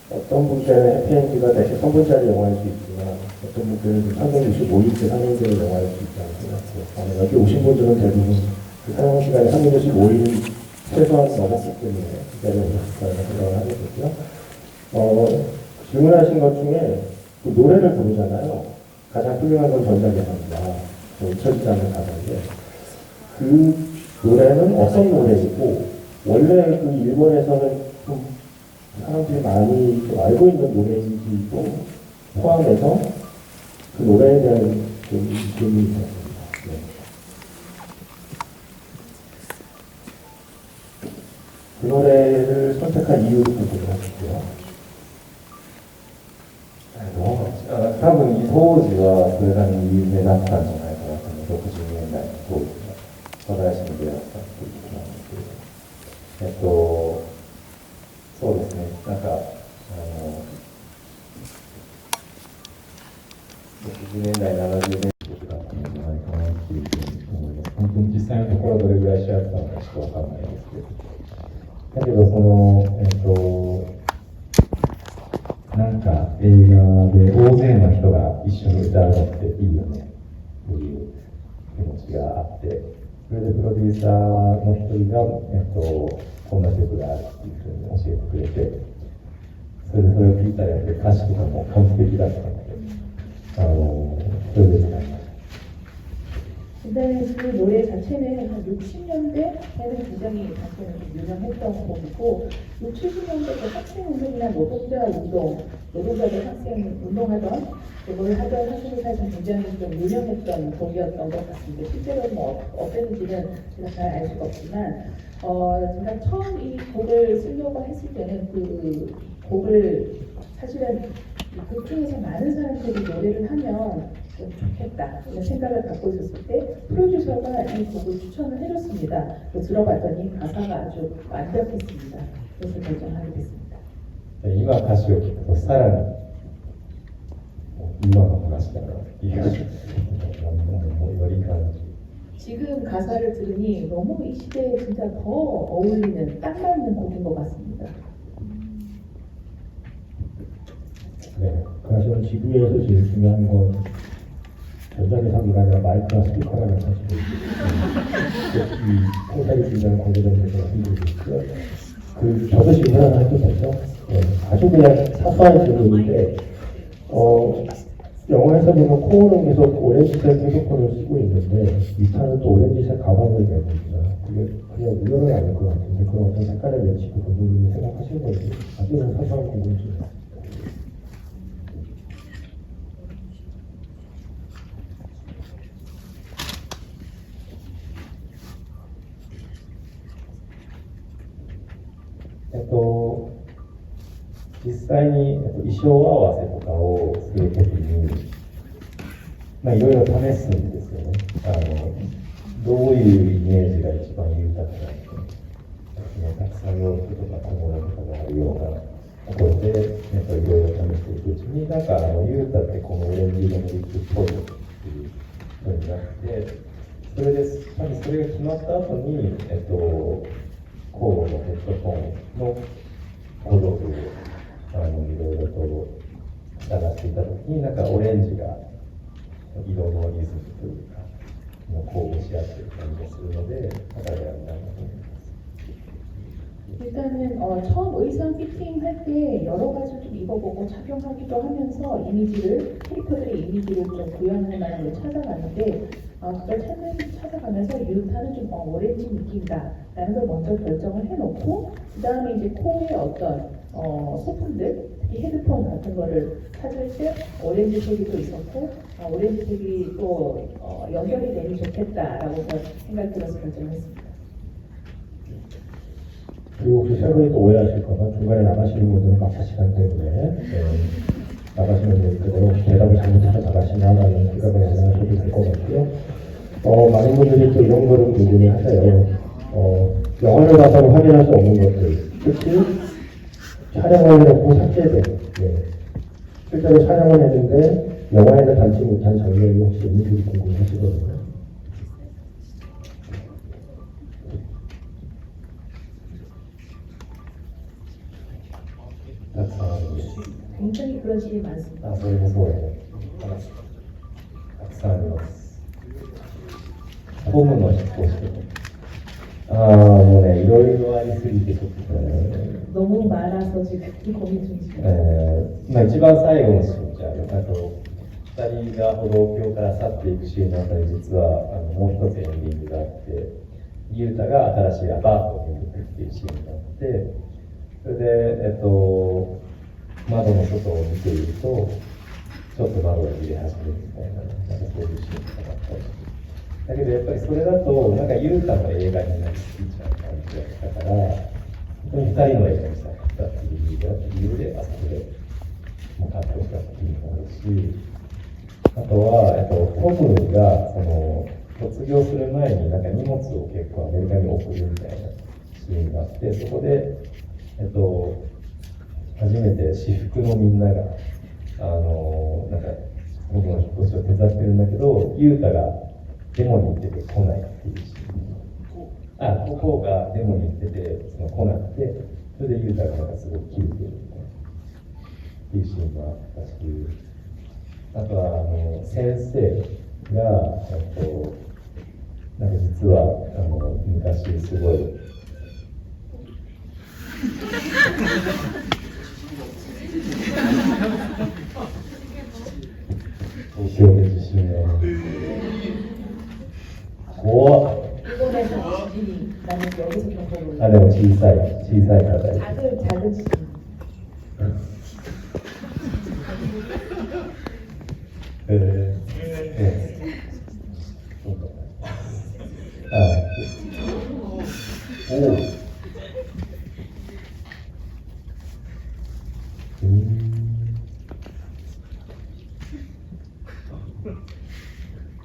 어떤 분께는 해피엔딩가 대신 3분짜리 영화일 수 있지만 어떤 분께는 365일째 상영되는 영화일 수 있다고 생각해요. 여기 오신 분들은 대부분 그 상영 시간이 365일 최소한 넘었기 때문에 기다려 오셨다고 생각을 하게 되고요. 질문하신 것 중에 그 노래를 부르잖아요. 가장 훌륭한 건 전자계산이다. 잊혀지지 않는 가사인데 그 노래는 어떤 노래이고 원래 그 일본에서는 좀 사람들이 많이 좀 알고 있는 노래인지도 포함해서 그 노래에 대한 좀 질문이 있었습니다. 네. 그 노래를 선택한 이유를 궁금해하시고요. 多分当時はそれなりに有名だったんじゃないかなと思う。60年代の当時は若林に出会ったっていうことなんですけど、そうですね、なんか60年代70年代だったんじゃないかなっていうふうに思います。本当に実際のところどれぐらい幸せなのかちょっとわかんないですけど、だけどそのなんか映画で大勢の人が一緒に歌うのっていいよねという気持ちがあって、それでプロデューサーの一人が、こんな曲があるっていうふうに教えてくれて、それでそれを聞いたらやっぱり歌詞とかも完璧だったので、それで使いました。 근데 그 노래 자체는 한 60년대에는 굉장히 사실은 유명했던 곡이고 60, 70년대 그 학생운동이나 노동자 운동, 노동자들 학생 운동하던 그걸 하던 학생들 사이에서 굉장히 좀 유명했던 곡이었던 것 같습니다. 실제로 뭐 어땠는지는 제가 잘 알 수가 없지만 제가 처음 이 곡을 쓰려고 했을 때는 그 곡을 사실은 극 중에서 많은 사람들이 노래를 하면 좀 좋겠다 이런 생각을 갖고 있었을 때 프로듀서가 이 곡을 추천을 해줬습니다. 들어봤더니 가사가 아주 완벽했습니다. 그래서 결정하게 됐습니다. 今歌詞を聞くとさらに今の話だからっていうより感じ 지금 가사를 들으니 너무 이 시대에 진짜 더 어울리는 딱 맞는 곡인 것 같습니다. 네, 그래서 지구에서 제일 중요한 건 전자계산기가 아니라 마이크와 스피커라는 사실을 이 통사를 준다는 관계자들에서 힘들고 있고요. 저도 질문 하나 해도 되죠? 네, 아주 그냥 사소한 질문인데, 영화에서 보면 코어는 계속 오렌지색 헤드폰을 쓰고 있는데, 유타는 또 오렌지색 가방을 메고 있어요. 그게 그냥 우연은 아닐 것 같은데, 그런 어떤 색깔의 매치도 감독님이 생각하신 건지, 아주 그냥 사소한 궁금증이에요.実際に衣装合わせとかをするときに、いろいろ試すんですよね。どういうイメージが一番豊かなのか、たくさん洋服とか小物とかがあるようなところで、いろいろ試していくうちに、ユータってこのオレンジ色のリップっぽいっていうふうになって、それで、それが決まった後に、コードのヘッドフォンのコードをいろいろと探していたときに、オレンジが色のリズムというか、交互し合っている感じがするので、彼らになると思います。 일단은 처음 의상 피팅할 때 여러 가지 좀 입어보고 착용하기도 하면서 이미지를 캐릭터들의 이미지를 좀 구현할 만한 걸 찾아가는데 그걸 찾아가면서 유타는 좀 오렌지 느낌이다라는 걸 먼저 결정을 해놓고 그 다음에 이제 코어의 어떤 소품들 특히 헤드폰 같은 거를 찾을 때 오렌지색이 또 있었고 오렌지색이 또 연결이 되면 좋겠다라고 생각이 들어서 결정했습니다. 그리고 혹시 세 분이 또 오해하실까봐 중간에 나가시는 분들은 막차 시간 때문에 나가시는 분들 그대로 대답을 잘못해서 나가시나라는 생각을 안 하셔도 될 것 같고요. 많은 분들이 또 이런 거를 궁금해하세요. 영화를 봐서 확인할 수 없는 것들, 특히 촬영을 해놓고 삭제된, 실제로 촬영을 했는데 영화에는 담지 못한 장면이 혹시 있는지 궁금하시거든요. たくさんあるんです。 굉장히 그런 시이 많습니다. それもそうやね。たくさんあります。ホームの人として。もうね、いろいろありすぎてちょっとね。 너무 많아서 지금 고민 중입니다. 一番最後のシーンじゃ2人が歩道橋から去っていくシーンのあたり、実はもう一つエンディングがあって、ユータが新しいアパートを見に行くっていうシーンがあって、それで、窓の外を見ていると、ちょっと窓が揺れ始めるみたいな、そういうシーンとかがあったり。だけどやっぱりそれだと、ユータの映画になりすぎちゃう感じだったから、本当に2人の映画にしたかったっていう理由で、あそこでもうカットしたっていうのもあるし、あとは、トムが卒業する前に荷物を結構アメリカに送るみたいなシーンがあって、そこで、初めて私服のみんなが、僕の引っ越しを手伝ってるんだけど、ユータがデモに行ってて来ないっていうシーン。コウがデモに行ってて、来なくて、それでユータがすごく切れてるみたいな。っていうシーンがあったし、あとは先生が、実は昔すごい、東京で地震が怖っ。 일본에서 지진이 나는 여기서 경보를. でも小さい方で。 작은 지진.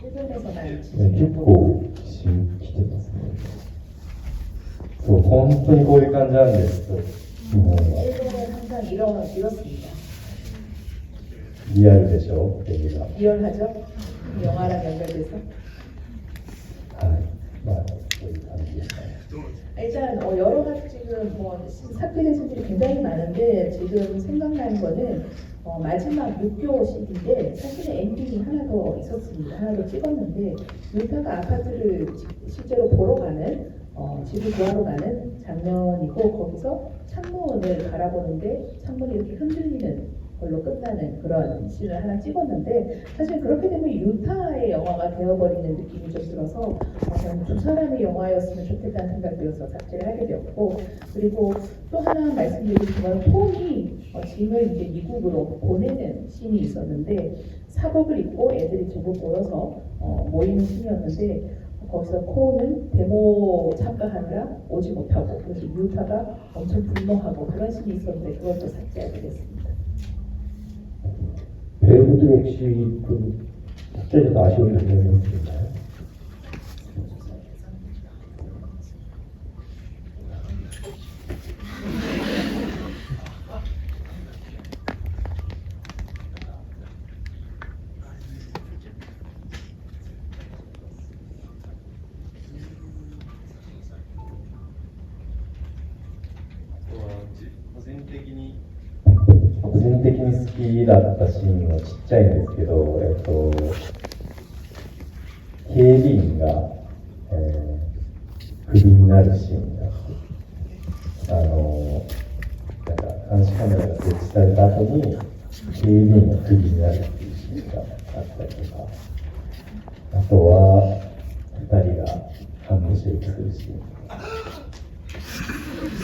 일본에서 난 지진. 結構地震来てますね。そう、本当にこういう感じなんですと、日本は。 일본은 항상 이렇습니다. リアルでしょ、映画。 리얼하죠? 영화랑 연결돼서. そういう感じですかね。 일단 여러 가지 지금 삭제된 신들이 굉장히 많은데 지금 생각나는 거는 마지막 6교 씬인데 사실은 엔딩이 하나 더 있었습니다. 하나 더 찍었는데 유타가 아파트를 실제로 보러 가는 집을 구하러 가는 장면이고 거기서 창문을 바라보는데 창문이 이렇게 흔들리는 걸로 끝나는 그런 씬을 하나 찍었는데 사실 그렇게 되면 유타의 영화가 되어버리는 느낌이 좀 들어서 저는 두 사람의 영화였으면 좋겠다는 생각이 들어서 삭제를 하게 되었고 그리고 또 하나 말씀드리지만 톰이 짐을 이제 미국으로 보내는 씬이 있었는데 사복을 입고 애들이 저거 모여서 모이는 씬이었는데 거기서 코는 데모 참가하느라 오지 못하고 그래서 유타가 엄청 분노하고 그런 씬이 있었는데 그것도 삭제하게 됐습니다. 배우들 혹시 그 삭제돼서 아쉬운 장면이 혹시 있나요?個人的に好きだったシーンはちっちゃいんですけど、警備員が、クビになるシーンがなんか監視カメラが設置された後に警備員がクビになるっていうシーンがあったりとか、あとは2人がハンドシェイクするシーンとか。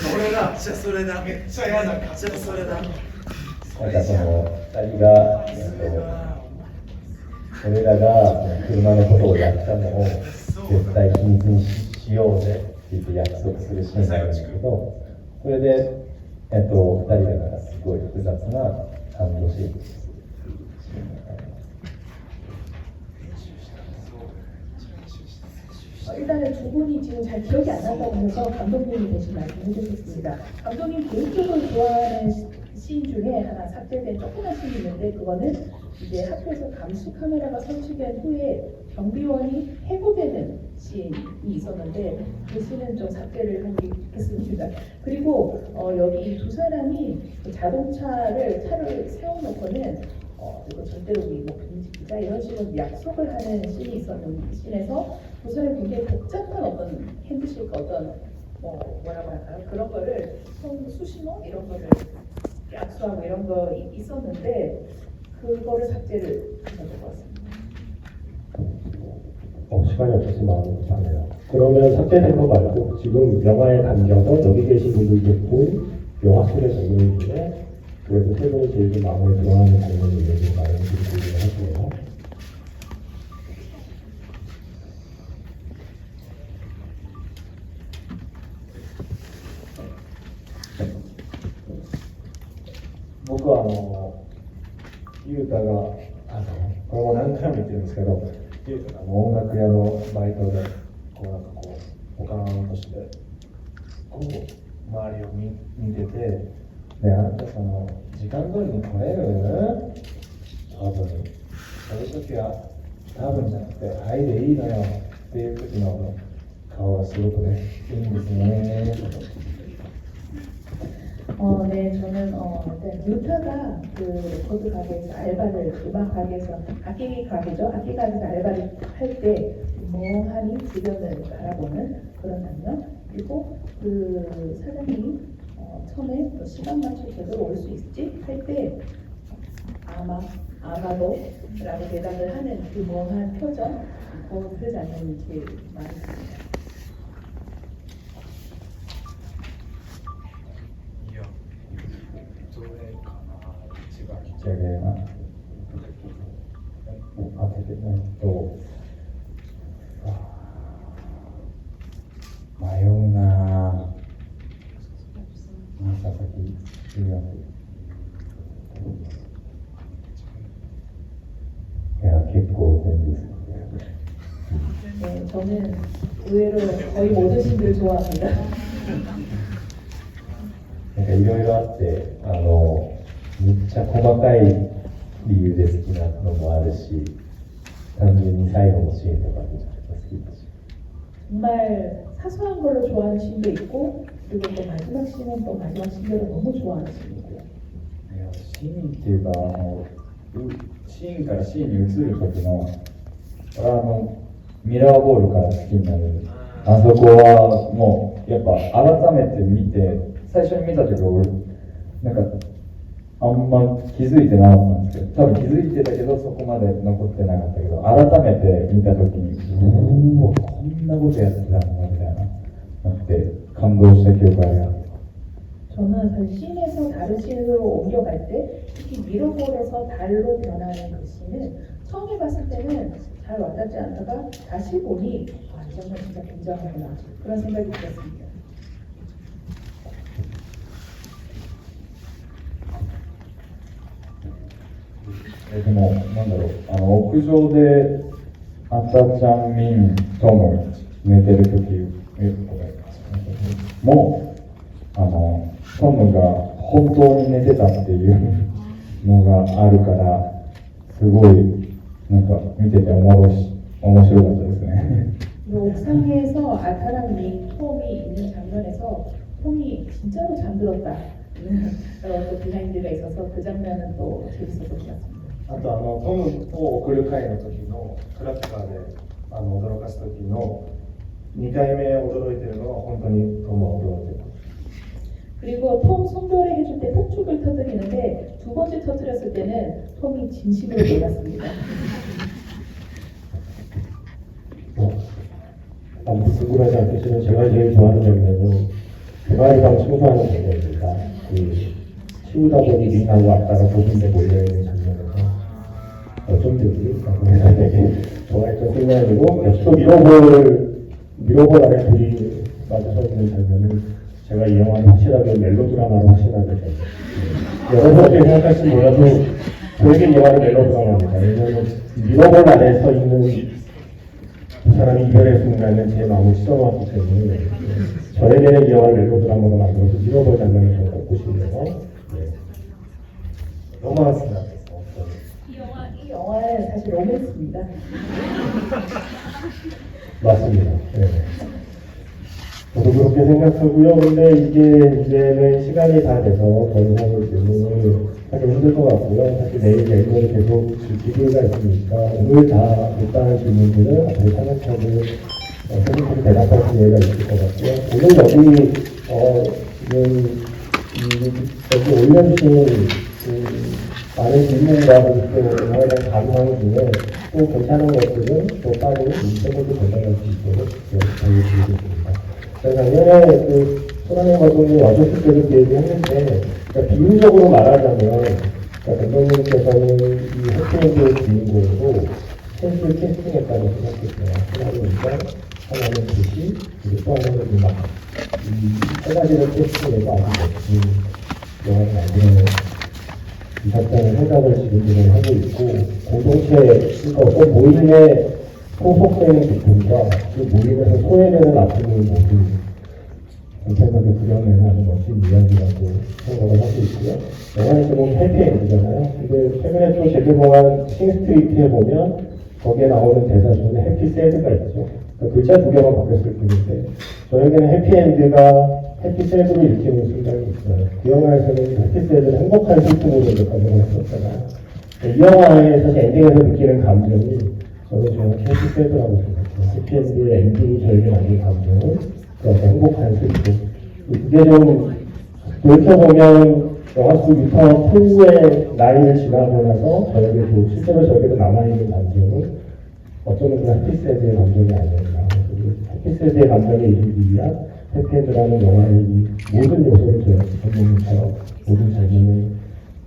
それだ、めっちゃそれだ、めっちゃ嫌だ、めっちゃそれだ。なんかその2人が、俺らが車のことをやったのを絶対秘密にしようぜって言って約束するシーンがあるんだけど、それで、2人だからすごい複雑なハンドシェイクするシーンがあります。 일단은 두 분이 지금 잘 기억이 안 난다고 해서 감독님이 대신 말씀해 주셨습니다. 감독님 개인적으로 좋아하는 씬 중에 하나 삭제된 조그만 씬이 있는데 그거는 이제 학교에서 감시 카메라가 설치된 후에 경비원이 해고되는 씬이 있었는데 그 씬은 좀 삭제를 하겠습니다. 그리고 여기 두 사람이 차를 세워놓고는 이거 절대로 우리 뭐 금지기자 이런 식으로 약속을 하는 씬이 있었는 씬에서 두 사람이 굉장히 복잡한 어떤 핸드쉐이크 어떤 뭐라고 할까요? 그런 거를 수신호 이런 거를 약속하고 이런 거 있었는데 그거를 삭제를 하셔야 될 것 같습니다. 시간이 없어서 마음이 급하네요. 그러면 삭제된 거 말고 지금 영화에 담겨서 여기 계신 분들도 있고 영화 속의 장면 중에 그래도 세 분이 제일 좀 마음에 들어하는 장면이 있는지 말씀드리도록 할게요.ゆうたがこれも何回も言ってるんですけど、ゆうたが音楽屋のバイトでこうなんかこう他のとしてこう周りを見てて、であなたその時間通りに来れる？多分そういう時は多分じゃなくてはいでいいのよっていう時の顔がすごくねいいんですね。 네, 저는 일단 유타가 그 레코드 가게에서 알바를 음악 가게에서 악기 가게죠. 악기 가게에서 알바를 할 때 멍하니 주변을 바라보는 그런 장면. 그리고 그 사장님이 처음에 시간 맞춰서 올 수 있지 할 때 아마도라고 대답을 하는 그 멍한 표정, 그 장면이 제일 많이 듭니다. 마요나 사사키 유연 야,結構 네, 저는 의외로 거의 모든 신들 좋아합니다. なんかいろいろあってめっちゃ細かい理由で好きなのもあるし、単純に最後のシーンとかめちゃくちゃ好きだし。 정말 사소한 걸로 좋아하는 씬도 있고 그리고 또 마지막 씬은 또 마지막 씬대로 너무 좋아하는 씬이고요. シーンっていうかシーンからシーンに移る時の俺はミラーボールから好きになるあそこはもうやっぱ改めて見て、最初に見た時は俺なんかあんま気づいてなかったんですけど、多分気づいてたけどそこまで残ってなかったけど、改めて見た時にうわこんなことやってたんだみたいななって感動した記憶があります。 저는 사실 씬에서 다르시로 옮겨갈 때 특히 미러볼에서 달로 변하는 그 씬은 처음에 봤을 때는 잘 와닿지 않다가 다시 보니 아, 이 장면 진짜 굉장하구나 그런 생각이 들었습니다. でもなんだろう、屋上であたちゃん、みん、トム寝てる時もトムが本当に寝てたっていうのがあるからすごいなんか見てて面白かったですね。 옥상에서 아타랑 민, 톰이 있는 장면에서 톰이 진짜로 잠들었다 그런 또 비하인드가 있어서 그 장면은 또 재밌었던 것 같습니다. あとトムを送る回の時のクラッカーで驚かす時の2回目驚いてるのは本当にトムは驚いてる。 그리고 톰 송별회 해줄 때 폭죽을 터뜨리는데 두 번째 터뜨렸을 때는 톰이 진심으로 놀랐습니다. 궁금하지 않겠지만 제가 제일 좋아하는 장면은 대마리방 청소하는 장면입니다. 치우다 보니 민하고 아빠가 좁은데 몰려있는 장면에서 어쩜 되지라고 해서 되게 좋아했던 순간이고, 역시 또 미러볼 안에 둘이 마주서 있는 장면은 제가 이 영화는 확실하게 멜로드라마로 확신하게 돼요. 여러분들이 생각할지 몰라도 저에게 이 영화는 멜로드라마입니다. 왜냐하면 미러볼 안에 서 있는 그 사람이 이별의 순간은 제 마음을 찢어놓았기 때문에 저에게는 이 영화를 멜로드라마로 만들어서 미러볼 장면을 좀 꼽고 싶네요. 로망스가 이 영화는 사실 로맨스입니다. 맞습니다. 네. 저도 그렇게 생각하고요. 근데 이게 이제는 시간이 다 돼서 더 이상의 질문을 하기 힘들 것 같고요. 사실 내일 내일모레 계속 기회가 있으니까 오늘 다 못다한 질문들은 앞으로 차근차근 선생님들이 대답할 기회가 있을 것 같고요. 오늘 여기 지금 여기 올려주신 많은 질문과 또 영화에 대한 감상 중에 또 괜찮은 것들은 또 따로 인터넷도 전달할 수 있도록 알려드리겠습니다. 제가 작년에 손한영 감독님 와주실 때도 그 얘기했는데, 그러니까 비유적으로 말하자면, 감독님께서는 이 해피엔드의 주인공으로 셋을 캐스팅했다고 생각했어요. 하나는 인간, 하나는 도시, 그리고 또 하나는 음악. 이 세 가지를 캐스팅해서 아주 멋진 영화를 만드는 이 작가는 생각을 지금 하고 있고, 공동체, 그러니까 어떤 모임에 소속되는 기쁨과 그 모임에서 소외되는 아픔을 모두 정확하게 그려내는 아주 멋진 이야기라고 생각을 하고 있고요. 영화의 제목이 해피엔드잖아요. 근데 최근에 또 재개봉한 싱스트리트에 보면 거기에 나오는 대사 중에 해피새드가 있죠. 그러니까 글자 두 개만 바뀌었을 뿐인데 저에게는 해피엔드가 해피새드로 읽히는 순간이 있어요. 그 영화에서는 해피새드를 행복한 슬픔으로 가져가 했었잖아요. 이 영화의 사실 엔딩에서 느끼는 감정이 저는 정말 해피새드라고 생각해요. 해피엔드의 엔딩이 저에게 남긴 감정은 그 어떤 행복한 슬픔. 그게 좀 돌이켜보면 영화 속부터 후의 나이를 지나고 나서 저에게도 실제로 저에게도 남아있는 감정은 어쩌면 그 해피새드의 감정이 아니었나. 해피새드의 감정에 이르기 위한 해피엔드라는 영화의 이 모든 요소를 제가 감독님처럼 모든 장면을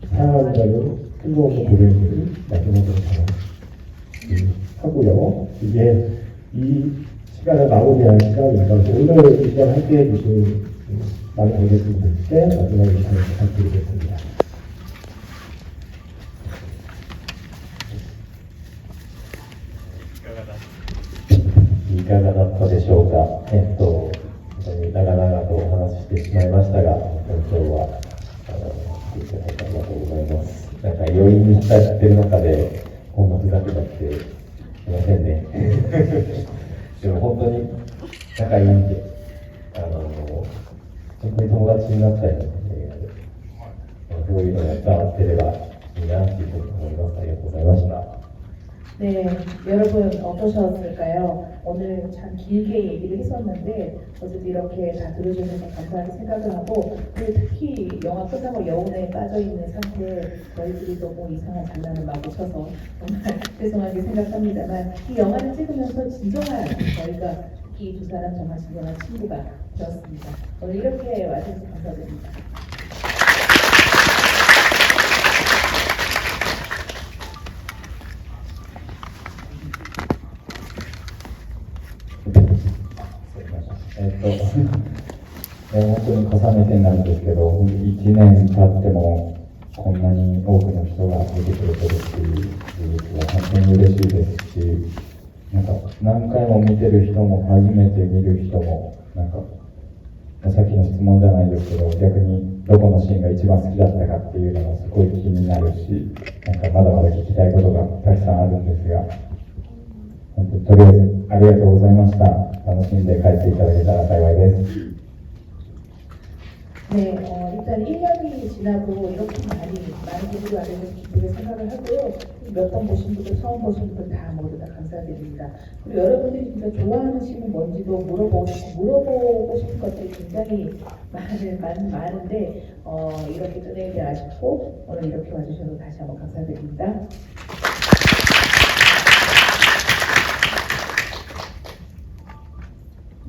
사랑한다는 뜨거운 고백을 마지막으로 하고요. 이게 이 시간을 마무리할 시간입니다. 오늘 이 시간 함께 해주신 많은 관객분들께 마지막 인사를 부탁드리겠습니다. いかがだったでしょうか。本当に長々とお話ししてしまいましたが、今日は聞いていただきありがとうございます。なんか余韻に浸ってる中でこんなふざけたってすいませんね。でも本当に仲いいんで、本当に友達になったような映画で、そういうのが伝わってればいいなっていうふうに思います。ありがとうございました。 네, 여러분 어떠셨을까요? 오늘 참 길게 얘기를 했었는데 어쨌든 이렇게 다 들어주셔서 감사하게 생각을 하고, 그리고 특히 영화 끝나고 여운에 빠져있는 상태에 저희들이 너무 이상한 장난을 마구 쳐서 정말 죄송하게 생각합니다만, 이 영화를 찍으면서 진정한 저희가 이 두 사람 정말 진정한 친구가 되었습니다. 오늘 이렇게 와주셔서 감사드립니다.本当に重ねてなんですけど、1年経ってもこんなに多くの人が見てくれてるっていうのは本当に嬉しいですし、なんか何回も見てる人も初めて見る人も、なんかさっきの質問じゃないですけど、逆にどこのシーンが一番好きだったかっていうのがすごい気になるし、なんかまだまだ聞きたいことがたくさんあるんですが、本当にとりあえずありがとうございました。楽しんで帰っていただけたら幸いです。 네, 일단 1년이 지나도 이렇게 많은 분들이 와주셔서 기쁘게 생각을 하고요. 몇 번 보신 분들, 처음 보신 분들 다 모두 다 감사드립니다. 그리고 여러분들이 진짜 좋아하는 시는 뭔지도 물어보고 싶은 것들이 굉장히 많은데, 이렇게 끝내기 아쉽고, 오늘 이렇게 와주셔서 다시 한번 감사드립니다.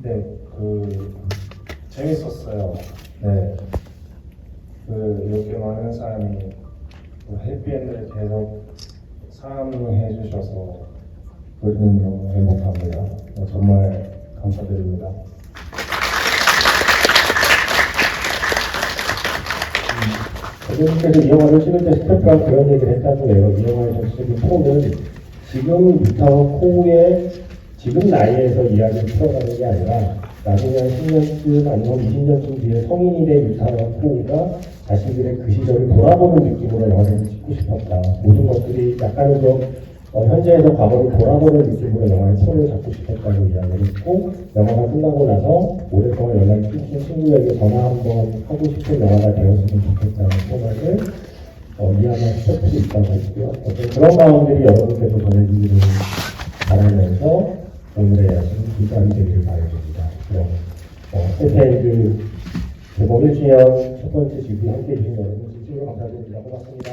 네, 재밌었어요. 네, 이렇게 많은 사람이 해피엔드를 계속 사랑해 주셔서 저는 너무 행복합니다. 정말 감사드립니다. 대표님께서 이 영화를 찍을 때 스태프가 그런 얘기를 했다고해요. 이 영화에서 쓰는 코는 지금부터 코의 지금 나이에서 이야기를 풀어가는 게 아니라 나중에 한 10년쯤 아니면 20년쯤 뒤에 성인이 된 유타와 코우가 자신들의 그 시절을 돌아보는 느낌으로 영화를 찍고 싶었다. 모든 것들이 약간은 좀 현재에서 과거를 돌아보는 느낌으로 영화의 손을 잡고 싶었다고 이야기를 했고, 영화가 끝나고 나서 오랫동안 연락이 끊긴 친구에게 전화 한번 하고 싶은 영화가 되었으면 좋겠다는 생각을 이해하는 스태프도 있다고 했고요. 어떤 그런 마음들이 여러분께서 전해주기를 바라면서 오늘의 야식은 기간이 되기를 바라겠습니다. 그럼 해피엔드 개봉 1주년 첫 번째 집이 함께해 주신 여러분 진심으로 감사드립니다. 고맙습니다.